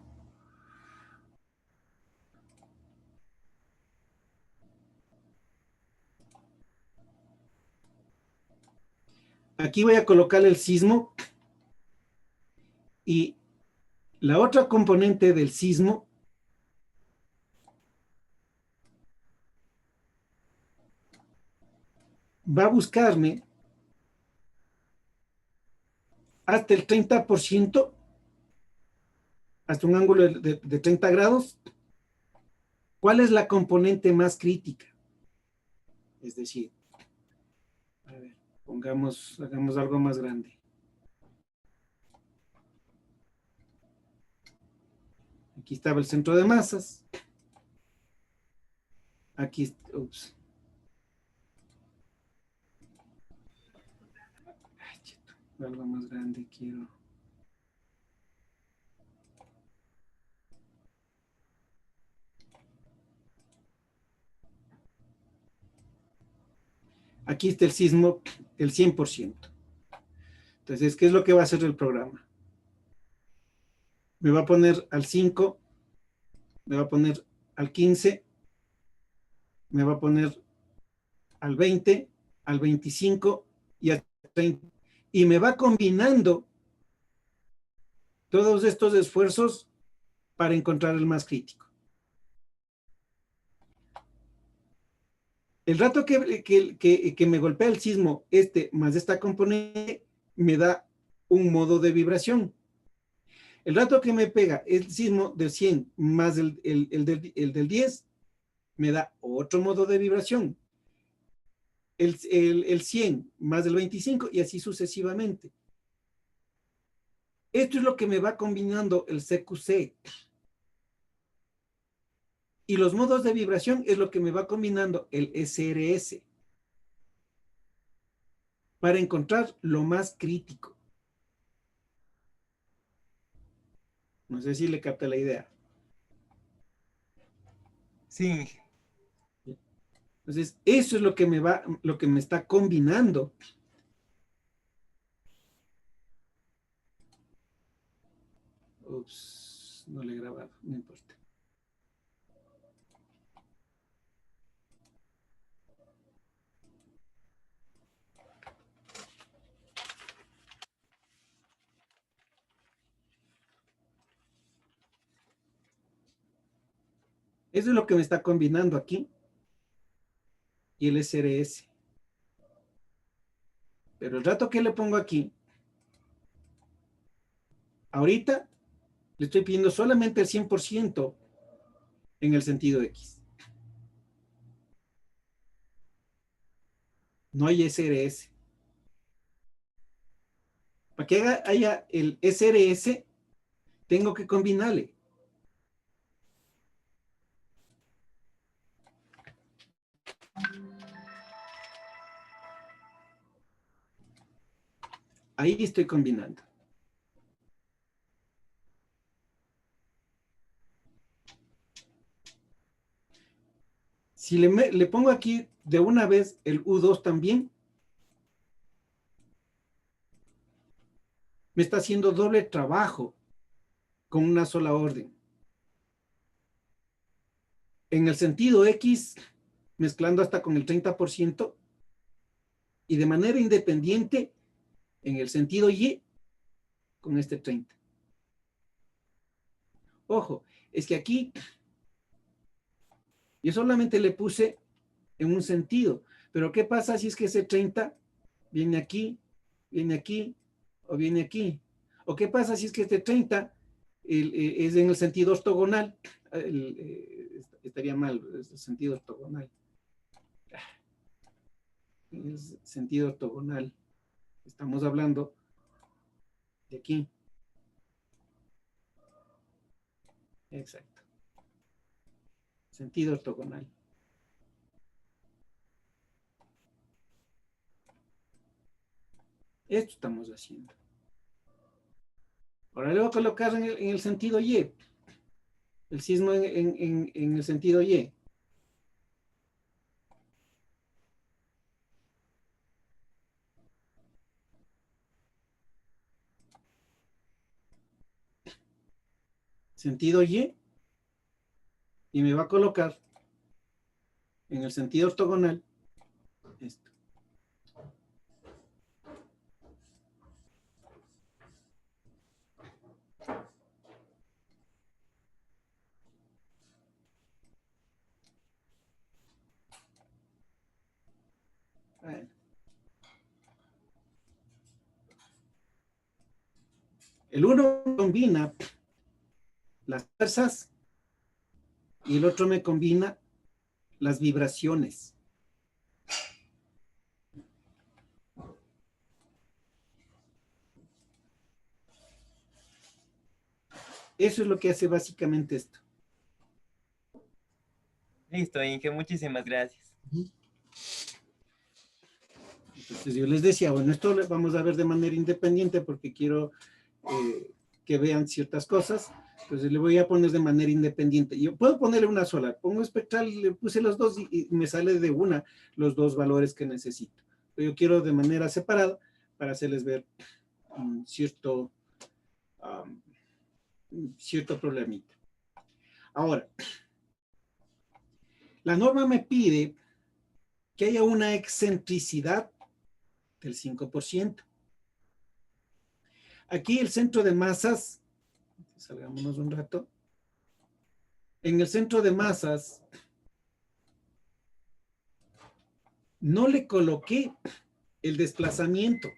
Aquí voy a colocar el sismo y la otra componente del sismo va a buscarme hasta el 30%, hasta un ángulo de 30 grados. ¿Cuál es la componente más crítica? Es decir, a ver, hagamos algo más grande. Aquí estaba el centro de masas. Aquí, ups. Ay, chito, algo más grande quiero. Aquí está el sismo, el 100%. Entonces, ¿qué es lo que va a hacer el programa? Me va a poner al 5, me va a poner al 15, me va a poner al 20, al 25 y al 30. Y me va combinando todos estos esfuerzos para encontrar el más crítico. El rato que me golpea el sismo, más esta componente, me da un modo de vibración. El rato que me pega el sismo del 100 más el del 10, me da otro modo de vibración. El 100 más el 25 y así sucesivamente. Esto es lo que me va combinando el CQC. Y los modos de vibración es lo que me va combinando el SRS para encontrar lo más crítico. No sé si le capta la idea. Sí. Entonces, eso es lo que me está combinando. Ups, no le he grabado, no importa. Eso es lo que me está combinando aquí. Y el SRS. Pero el rato que le pongo aquí, ahorita le estoy pidiendo solamente el 100% en el sentido X. No hay SRS. Para que haya el SRS, tengo que combinarle. Ahí estoy combinando. Si le pongo aquí de una vez el U2 también, me está haciendo doble trabajo con una sola orden. En el sentido X, mezclando hasta con el 30%, y de manera independiente, en el sentido Y, con este 30. Ojo, es que aquí yo solamente le puse en un sentido, pero ¿qué pasa si es que ese 30 viene aquí o viene aquí? ¿O qué pasa si es que este 30 es en el sentido ortogonal? Estaría mal, es el sentido ortogonal. Es sentido ortogonal. Estamos hablando de aquí. Exacto. Sentido ortogonal. Esto estamos haciendo. Ahora le voy a colocar en el sentido Y. El sismo en el sentido Y. Sentido Y. Y me va a colocar en el sentido ortogonal esto. Bueno. El uno combina las fuerzas y el otro me combina las vibraciones. Eso es lo que hace básicamente esto. Listo, Inge, muchísimas gracias. Entonces yo les decía, bueno, esto lo vamos a ver de manera independiente porque quiero que vean ciertas cosas. Entonces le voy a poner de manera independiente. Yo puedo ponerle una sola. Pongo espectral, le puse los dos y me sale de una los dos valores que necesito. Pero yo quiero de manera separada para hacerles ver cierto problemita. Ahora, la norma me pide que haya una excentricidad del 5%. Aquí el centro de masas, salgámonos un rato, en el centro de masas no le coloqué el desplazamiento.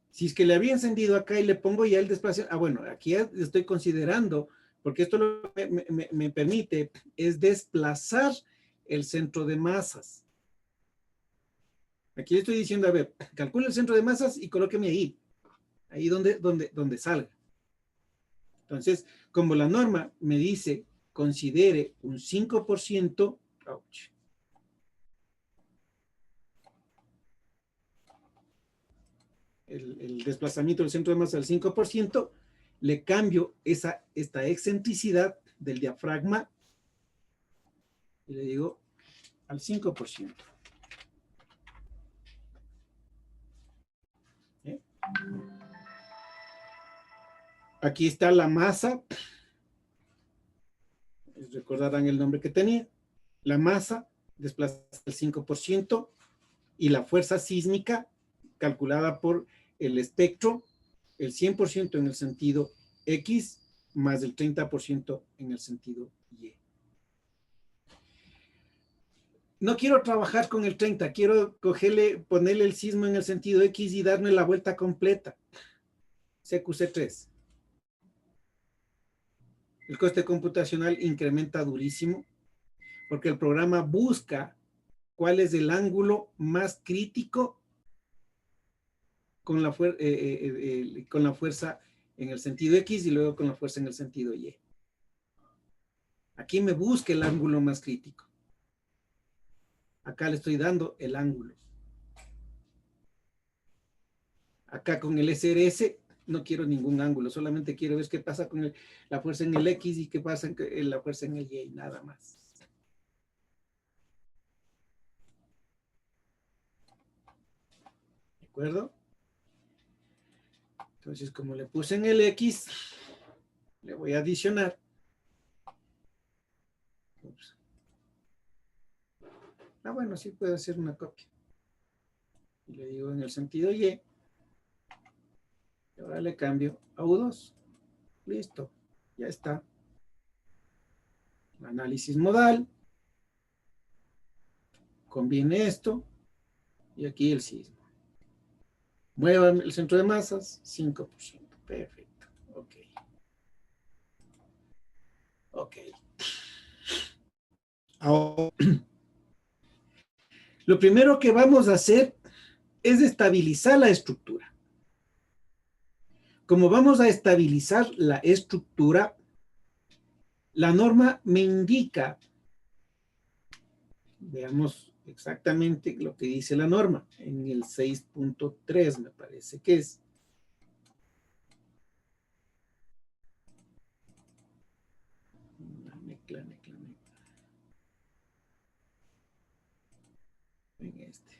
Si es que le había encendido acá y le pongo ya el desplazamiento, bueno, aquí estoy considerando, porque esto lo que me permite es desplazar el centro de masas. Aquí le estoy diciendo, a ver, calcule el centro de masas y colóqueme ahí donde salga. Entonces, como la norma me dice, considere un 5%, ouch, el desplazamiento del centro de masa al 5%, le cambio esta excentricidad del diafragma y le digo al 5%. ¿Eh? Aquí está la masa. Recordarán el nombre que tenía. La masa desplazada al 5% y la fuerza sísmica calculada por el espectro, el 100% en el sentido X más el 30% en el sentido Y. No quiero trabajar con el 30, quiero ponerle el sismo en el sentido X y darme la vuelta completa. CQC3. El coste computacional incrementa durísimo porque el programa busca cuál es el ángulo más crítico con la fuerza en el sentido X y luego con la fuerza en el sentido Y. Aquí me busca el ángulo más crítico. Acá le estoy dando el ángulo. Acá con el SRS no quiero ningún ángulo, solamente quiero ver qué pasa con la fuerza en el X y qué pasa en la fuerza en el Y, nada más. acuerdo? Entonces, como le puse en el X, le voy a adicionar. Ups. Ah, bueno, sí puedo hacer una copia. Y le digo en el sentido Y. Y ahora le cambio a U2. Listo. Ya está. Análisis modal. Combine esto. Y aquí el sismo. Mueva el centro de masas. 5%. Perfecto. Ok. Ok. Ahora, lo primero que vamos a hacer es estabilizar la estructura. Como vamos a estabilizar la estructura, la norma me indica, veamos exactamente lo que dice la norma, en el 6.3 me parece que es. En este.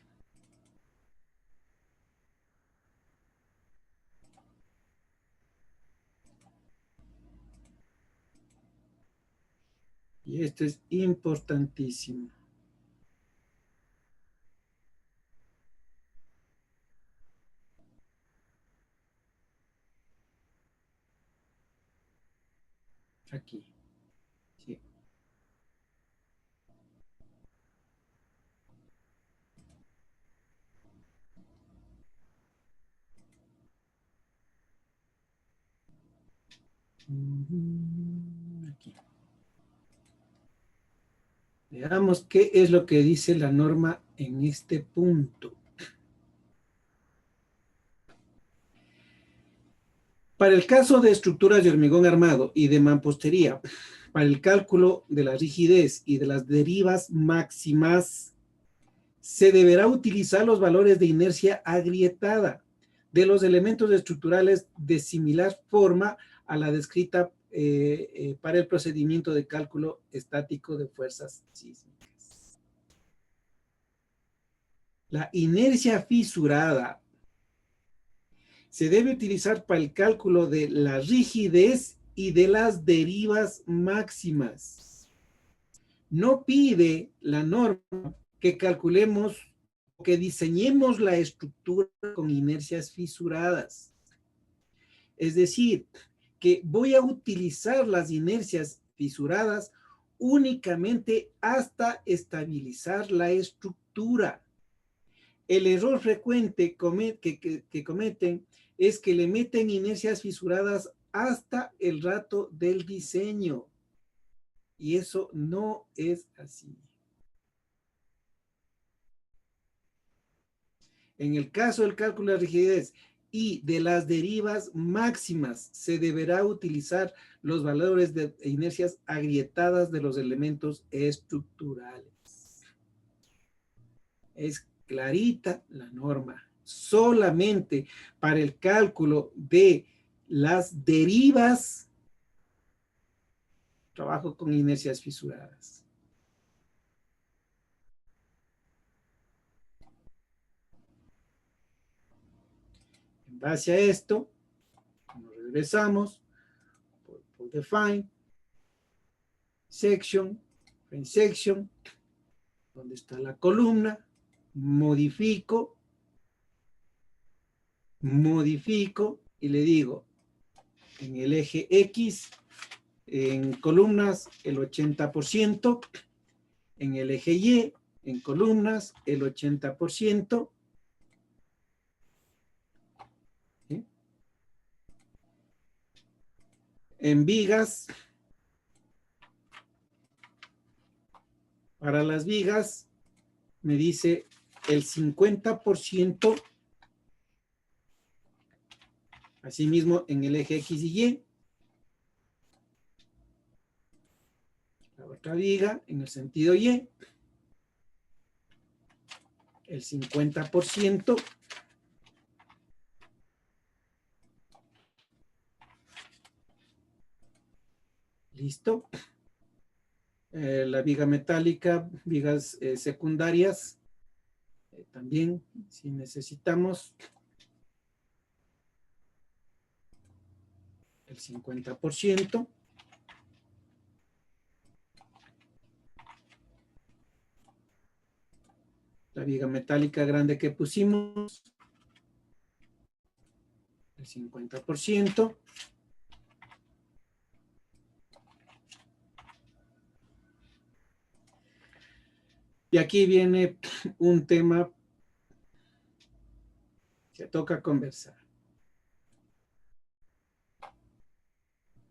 Y esto es importantísimo. Aquí. Sí. Aquí. Veamos qué es lo que dice la norma en este punto. Para el caso de estructuras de hormigón armado y de mampostería, para el cálculo de la rigidez y de las derivas máximas, se deberá utilizar los valores de inercia agrietada de los elementos estructurales de similar forma a la descrita para el procedimiento de cálculo estático de fuerzas sísmicas. La inercia fisurada se debe utilizar para el cálculo de la rigidez y de las derivas máximas. No pide la norma que calculemos o que diseñemos la estructura con inercias fisuradas. Es decir, que voy a utilizar las inercias fisuradas únicamente hasta estabilizar la estructura. El error frecuente que cometen es que le meten inercias fisuradas hasta el rato del diseño. Y eso no es así. En el caso del cálculo de rigidez y de las derivas máximas, se deberá utilizar los valores de inercias agrietadas de los elementos estructurales. Es clarita la norma. Solamente para el cálculo de las derivas, trabajo con inercias fisuradas. En base a esto, nos regresamos por define, section, frame section, donde está la columna, modifico y le digo en el eje X, en columnas el 80%, en el eje Y, en columnas el 80%. ¿Sí? En vigas, para las vigas, me dice el 50%. Asimismo, en el eje X y Y, la otra viga, en el sentido Y, el 50%. Listo. La viga metálica, vigas secundarias, También, si necesitamos el 50%, la viga metálica grande que pusimos, el 50%. Y aquí viene un tema que toca conversar.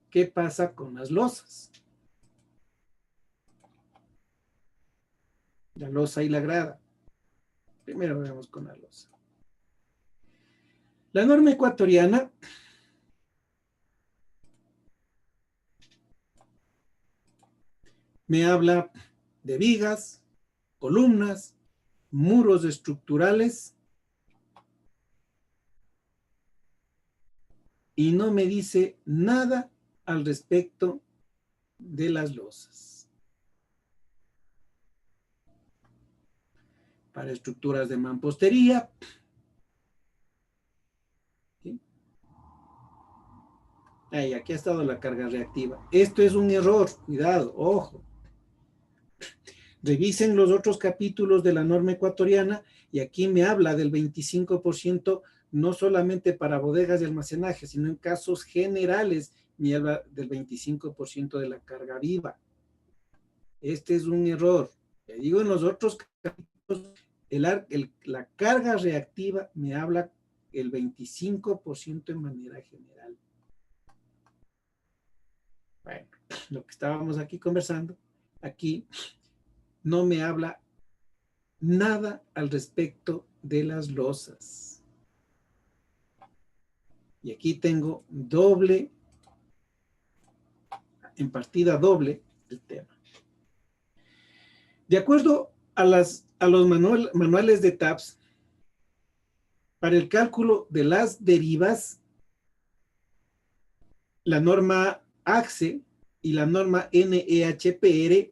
¿Qué pasa con las losas? La losa y la grada. Primero veamos con la losa. La norma ecuatoriana me habla de vigas, columnas, muros estructurales y no me dice nada al respecto de las losas. Para estructuras de mampostería, ¿sí? Ahí, aquí ha estado la carga reactiva. Esto es un error, cuidado, ojo. Revisen los otros capítulos de la norma ecuatoriana y aquí me habla del 25%, no solamente para bodegas de almacenaje, sino en casos generales me habla del 25% de la carga viva. Este es un error. Le digo, en los otros capítulos, la carga reactiva me habla el 25% en manera general. Bueno, lo que estábamos aquí conversando, aquí no me habla nada al respecto de las losas. Y aquí tengo doble, en partida doble, el tema. De acuerdo a los manuales de TAPS, para el cálculo de las derivas, la norma AXE y la norma NEHPR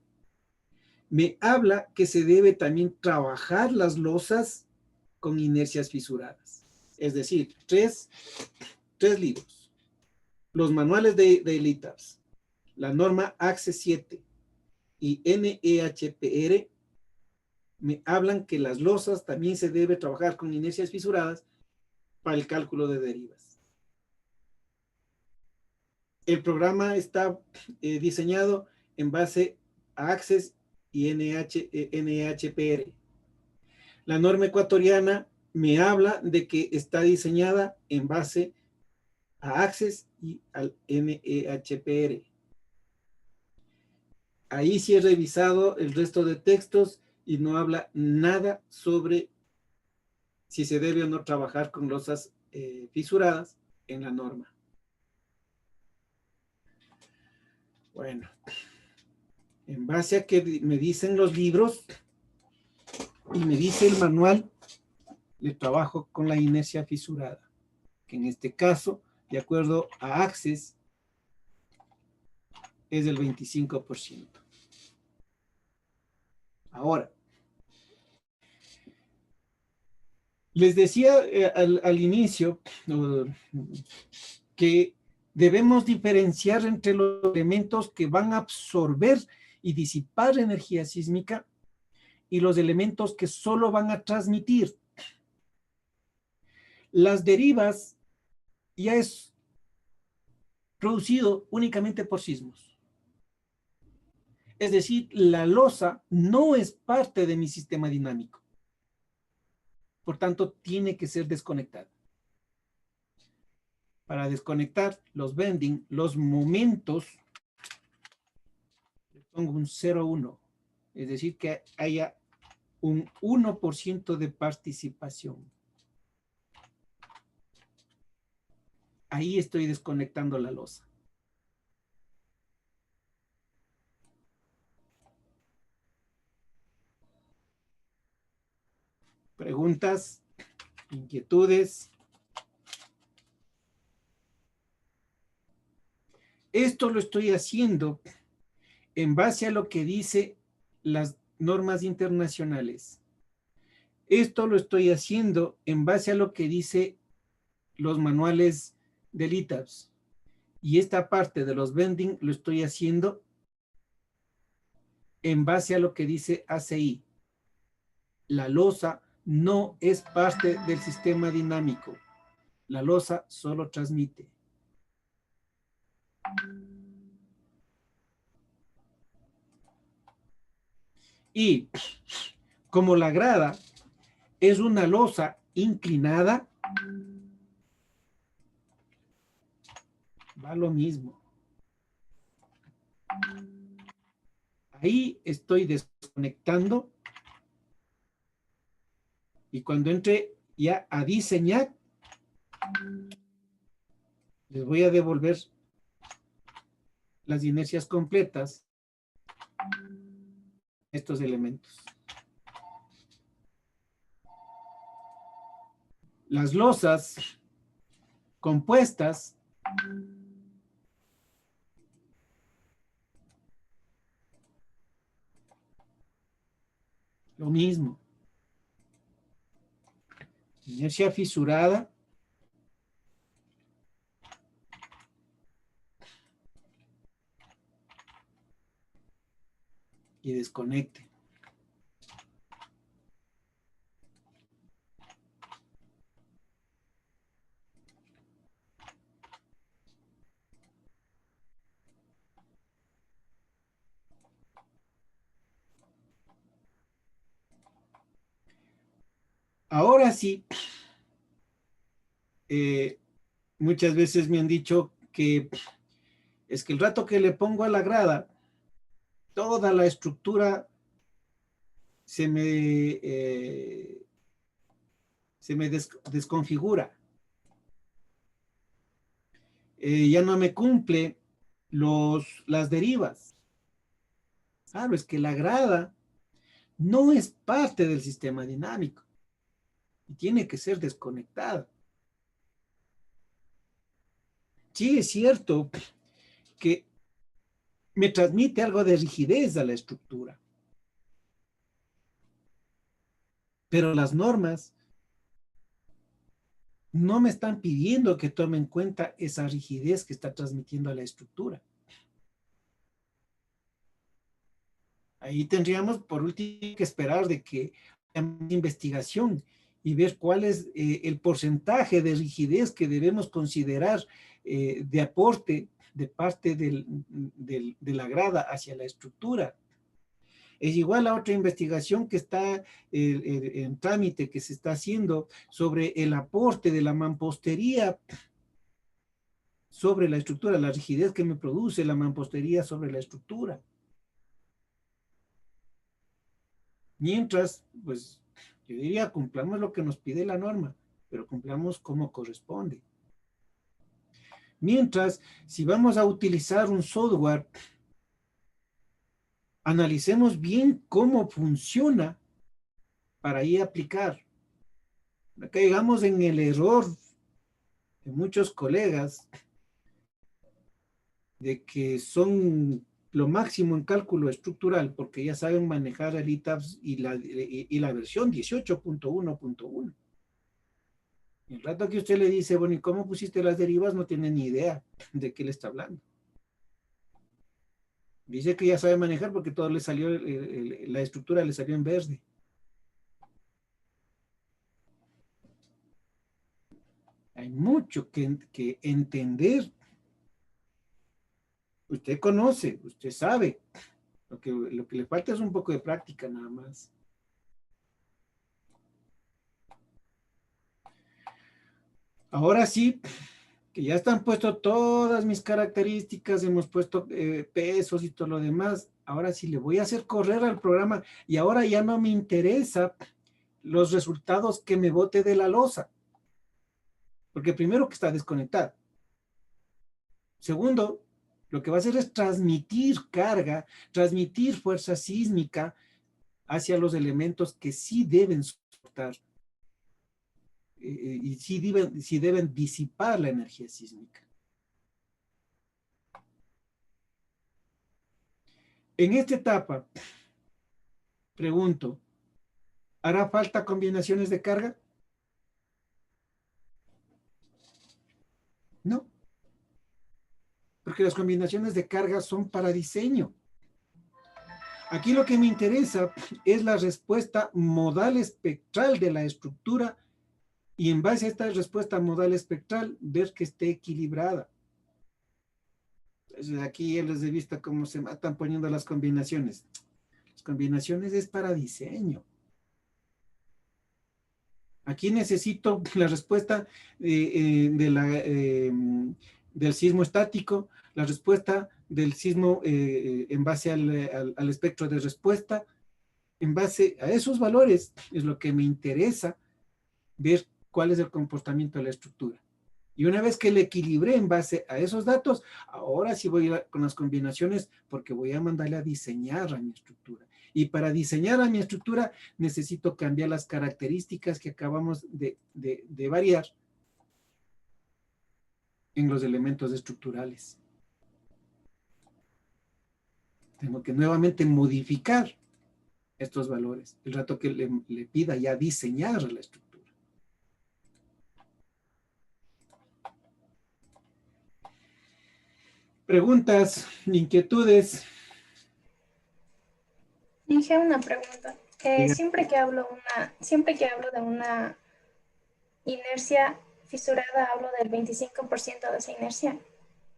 me habla que se debe también trabajar las losas con inercias fisuradas. Es decir, tres libros. Los manuales de ITAPS, la norma AXE 7 y NEHPR me hablan que las losas también se debe trabajar con inercias fisuradas para el cálculo de derivas. El programa está diseñado en base a ACCES y NEHPR. La norma ecuatoriana me habla de que está diseñada en base a ACCES y al NEHPR. Ahí sí he revisado el resto de textos y no habla nada sobre si se debe o no trabajar con losas fisuradas en la norma. Bueno, en base a que me dicen los libros y me dice el manual, le trabajo con la inercia fisurada, que en este caso, de acuerdo a ACCES, es del 25%. Ahora, les decía al inicio que debemos diferenciar entre los elementos que van a absorber y disipar energía sísmica y los elementos que solo van a transmitir. Las derivas ya es producido únicamente por sismos. Es decir, la losa no es parte de mi sistema dinámico. Por tanto, tiene que ser desconectada. Para desconectar los bending, los momentos, le pongo un 0,1. Es decir, que haya un 1% de participación. Ahí estoy desconectando la losa. Preguntas, inquietudes. Esto lo estoy haciendo en base a lo que dice las normas internacionales. Esto lo estoy haciendo en base a lo que dice los manuales del ITABS. Y esta parte de los bending lo estoy haciendo en base a lo que dice ACI. La losa no es parte del sistema dinámico. La losa solo transmite. Y como la grada es una losa inclinada, va lo mismo. Ahí estoy desconectando y cuando entre ya a diseñar, les voy a devolver las inercias completas estos elementos. Las losas compuestas lo mismo. Inercia fisurada. Y desconecte. Ahora sí, muchas veces me han dicho que es que el rato que le pongo a la grada, toda la estructura se me desconfigura. Ya no me cumple las derivas. Claro, es que la grada no es parte del sistema dinámico y tiene que ser desconectada. Sí, es cierto que me transmite algo de rigidez a la estructura, pero las normas no me están pidiendo que tome en cuenta esa rigidez que está transmitiendo a la estructura. Ahí tendríamos por último que esperar de que haya más investigación y ver cuál es el porcentaje de rigidez que debemos considerar de aporte de parte de la grada hacia la estructura. Es igual a otra investigación que está en trámite, que se está haciendo sobre el aporte de la mampostería sobre la estructura, la rigidez que me produce la mampostería sobre la estructura. Mientras, pues, yo diría, cumplamos lo que nos pide la norma, pero cumplamos como corresponde. Mientras, si vamos a utilizar un software, analicemos bien cómo funciona para ahí aplicar. No caigamos en el error de muchos colegas de que son lo máximo en cálculo estructural porque ya saben manejar el ITABS y la versión 18.1.1. El rato que usted le dice, bueno, ¿y cómo pusiste las derivas? No tiene ni idea de qué le está hablando. Dice que ya sabe manejar porque todo le salió, la estructura le salió en verde. Hay mucho que entender. Usted conoce, usted sabe. Lo que le falta es un poco de práctica nada más. Ahora sí, que ya están puestos todas mis características, hemos puesto pesos y todo lo demás, ahora sí le voy a hacer correr al programa y ahora ya no me interesa los resultados que me bote de la losa, porque primero que está desconectada. Segundo, lo que va a hacer es transmitir carga, transmitir fuerza sísmica hacia los elementos que sí deben soportar y sí deben disipar la energía sísmica. En esta etapa, pregunto, ¿Hará falta combinaciones de carga? No, porque las combinaciones de carga son para diseño. Aquí lo que me interesa es la respuesta modal espectral de la estructura y en base a esta respuesta modal espectral, ver que esté equilibrada. Entonces, aquí ya les he visto cómo se están poniendo las combinaciones. Las combinaciones es para diseño. Aquí necesito la respuesta del sismo estático, la respuesta del sismo en base al espectro de respuesta. En base a esos valores es lo que me interesa ver cuál es el comportamiento de la estructura. Y una vez que le equilibré en base a esos datos, ahora sí voy a ir con las combinaciones porque voy a mandarle a diseñar a mi estructura. Y para diseñar a mi estructura necesito cambiar las características que acabamos de variar en los elementos estructurales. Tengo que nuevamente modificar estos valores, el rato que le pida ya diseñar la estructura. Preguntas, inquietudes. Dije una pregunta. Diga. Siempre que hablo de una inercia fisurada, hablo del 25% de esa inercia.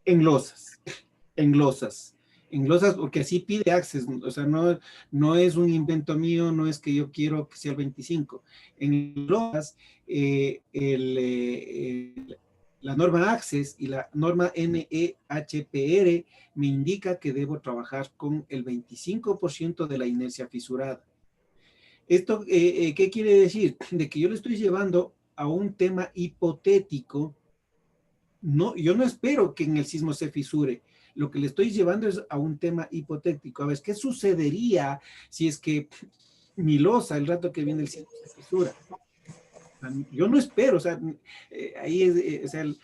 En losas, en losas, porque así pide Access, o sea, no es un invento mío, no es que yo quiero que sea el 25. En losas, la norma Access y la norma NEHPR me indica que debo trabajar con el 25% de la inercia fisurada. ¿Esto qué quiere decir? De que yo le estoy llevando a un tema hipotético. No, yo no espero que en el sismo se fisure. Lo que le estoy llevando es a un tema hipotético. A ver, ¿qué sucedería si es que mi losa, el rato que viene el sismo, se fisura? Yo no espero, o sea, ahí es, o sea, no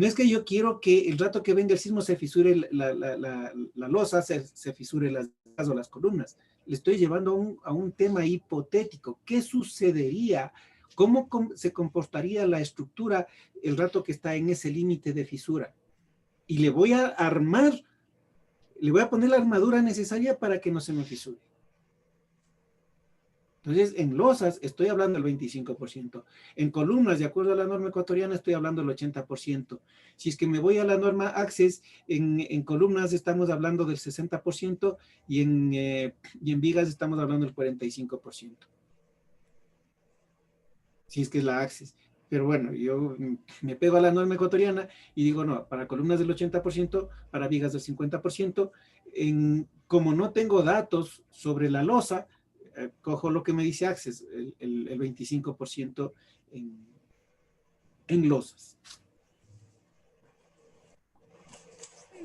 es que yo quiero que el rato que venga el sismo se fisure la losa, se fisure las o las columnas. Le estoy llevando a un tema hipotético. ¿Qué sucedería? ¿Cómo se comportaría la estructura el rato que está en ese límite de fisura? Y le voy a armar, le voy a poner la armadura necesaria para que no se me fisure. Entonces, en losas estoy hablando del 25%. En columnas, de acuerdo a la norma ecuatoriana, estoy hablando del 80%. Si es que me voy a la norma Access, en columnas estamos hablando del 60% y en vigas estamos hablando del 45%. Si es que es la Access. Pero bueno, yo me pego a la norma ecuatoriana y digo, no, para columnas del 80%, para vigas del 50%. Como no tengo datos sobre la losa, cojo lo que me dice Access, el 25% en losas.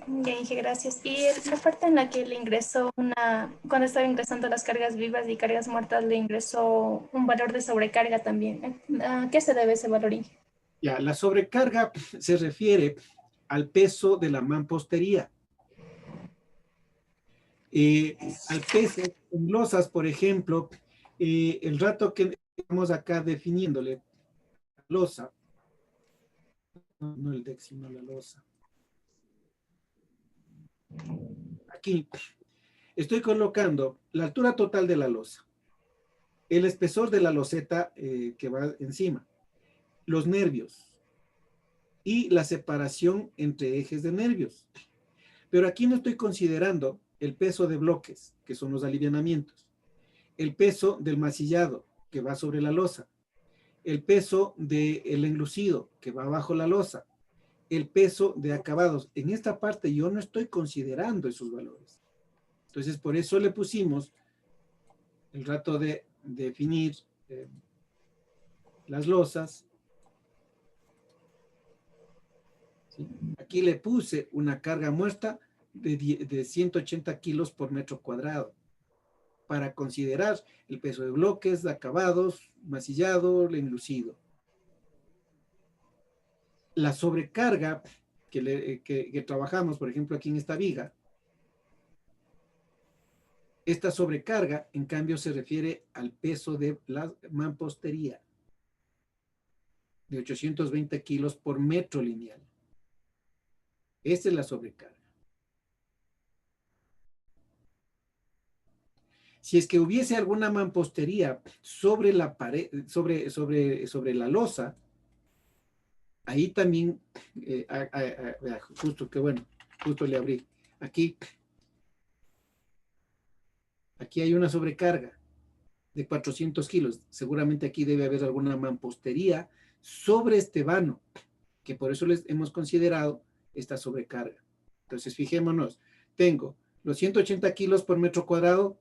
Bien, dije gracias. Y la parte en la que le ingresó cuando estaba ingresando las cargas vivas y cargas muertas, le ingresó un valor de sobrecarga también. ¿A qué se debe ese valor, Inge? Ya, la sobrecarga se refiere al peso de la mampostería. Al peso en losas, por ejemplo, el rato que estamos acá definiéndole losa, no el deck, sino la losa. Aquí estoy colocando la altura total de la losa, el espesor de la loseta que va encima, los nervios y la separación entre ejes de nervios. Pero aquí no estoy considerando el peso de bloques, que son los alivianamientos, el peso del masillado, que va sobre la losa, el peso del englucido, que va bajo la losa, el peso de acabados. En esta parte yo no estoy considerando esos valores. Entonces, por eso le pusimos el rato de definir las losas. ¿Sí? Aquí le puse una carga muerta de 180 kilos por metro cuadrado para considerar el peso de bloques, de acabados, masillado, englucido. La sobrecarga que trabajamos, por ejemplo, aquí en esta viga, Esta sobrecarga, en cambio, se refiere al peso de la mampostería, de 820 kilos por metro lineal. Esta es la sobrecarga. Si es que hubiese alguna mampostería sobre la pared, sobre la losa, ahí también, justo que bueno, justo le abrí. Aquí hay una sobrecarga de 400 kilos. Seguramente aquí debe haber alguna mampostería sobre este vano, que por eso les hemos considerado esta sobrecarga. Entonces, fijémonos, tengo los 180 kilos por metro cuadrado,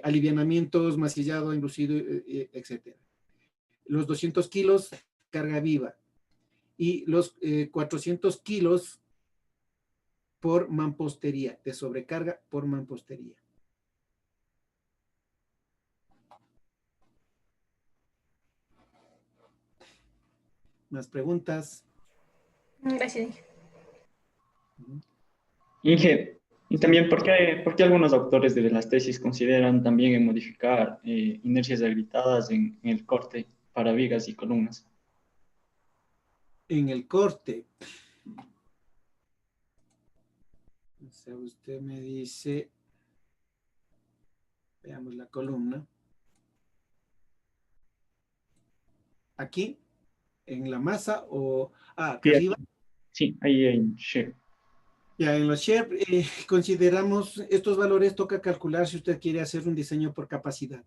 alivianamientos, masillado, inducido, etc. Los 200 kilos, carga viva. Y los 400 kilos por mampostería, de sobrecarga por mampostería. ¿Más preguntas? Gracias. Inge, y también, por qué algunos autores de las tesis consideran también en modificar inercias habilitadas en el corte para vigas y columnas? En el corte. O sea, usted me dice, veamos la columna. Aquí, en la masa o... acá Sí, arriba. sí, ahí en Share. Ya, en los share consideramos estos valores, toca calcular si usted quiere hacer un diseño por capacidad.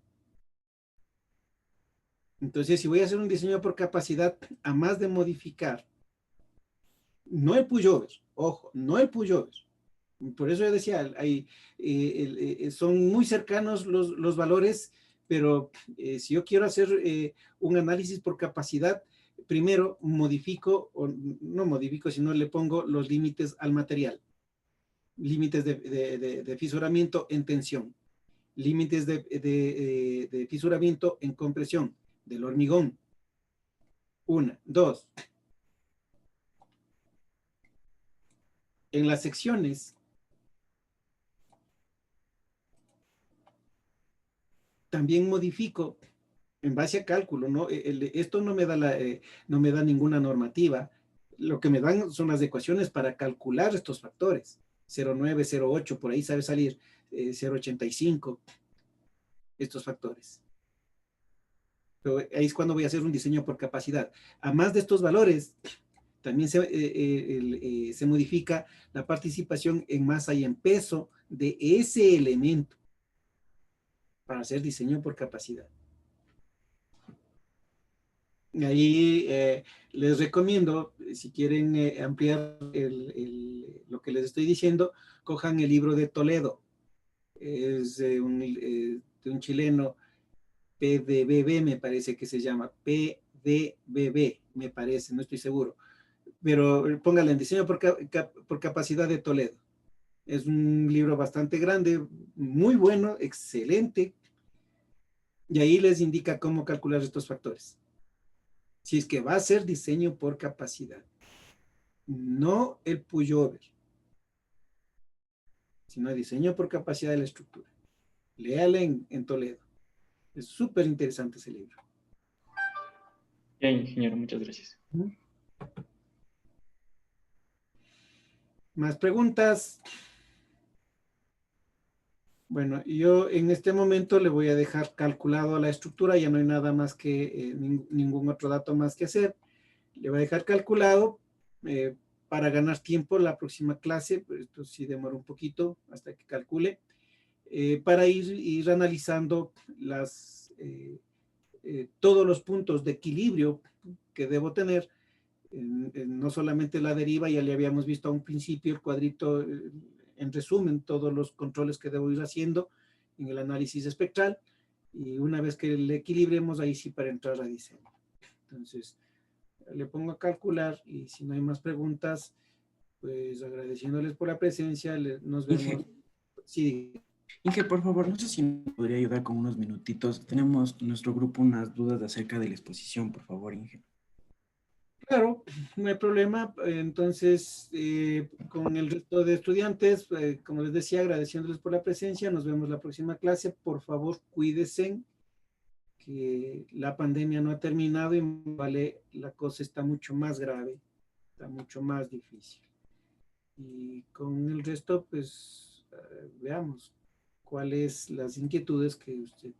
Entonces, si voy a hacer un diseño por capacidad, a más de modificar, no el puyover, ojo, no el puyover. Por eso yo decía, son muy cercanos los valores, pero si yo quiero hacer un análisis por capacidad, primero modifico, o no modifico, sino le pongo los límites al material. Límites de fisuramiento en tensión, límites de fisuramiento en compresión del hormigón. Una, dos. En las secciones, también modifico en base a cálculo, ¿no? Esto no me da, no me da ninguna normativa. Lo que me dan son las ecuaciones para calcular estos factores. 0,9, 0,8, por ahí sabe salir 0,85, estos factores. Pero ahí es cuando voy a hacer un diseño por capacidad. A más de estos valores, también se modifica la participación en masa y en peso de ese elemento para hacer diseño por capacidad. Ahí les recomiendo, si quieren ampliar lo que les estoy diciendo, cojan el libro de Toledo. Es de un chileno, PDBB me parece que se llama, PDBB me parece, no estoy seguro. Pero póngale en diseño por capacidad de Toledo. Es un libro bastante grande, muy bueno, excelente. Y ahí les indica cómo calcular estos factores. Si es que va a ser diseño por capacidad, no el puyover, sino diseño por capacidad de la estructura. Léale en Toledo. Es súper interesante ese libro. Bien, ingeniero, muchas gracias. ¿Más preguntas? Bueno, yo en este momento le voy a dejar calculado la estructura, ya no hay nada más que, ningún otro dato más que hacer. Le voy a dejar calculado para ganar tiempo la próxima clase, pero esto sí demora un poquito hasta que calcule, para ir analizando todos los puntos de equilibrio que debo tener, no solamente la deriva, ya le habíamos visto a un principio el cuadrito, en resumen, todos los controles que debo ir haciendo en el análisis espectral, y una vez que le equilibremos, ahí sí para entrar a diseño. Entonces, le pongo a calcular, y si no hay más preguntas, pues agradeciéndoles por la presencia, nos vemos. Inge, Sí. Inge, por favor, no sé si me podría ayudar con unos minutitos. Tenemos en nuestro grupo unas dudas acerca de la exposición, por favor, Inge. Claro, no hay problema. Entonces, con el resto de estudiantes, como les decía, agradeciéndoles por la presencia, nos vemos la próxima clase. Por favor, cuídense, que la pandemia no ha terminado y vale, la cosa está mucho más grave, está mucho más difícil. Y con el resto, pues, veamos cuáles las inquietudes que usted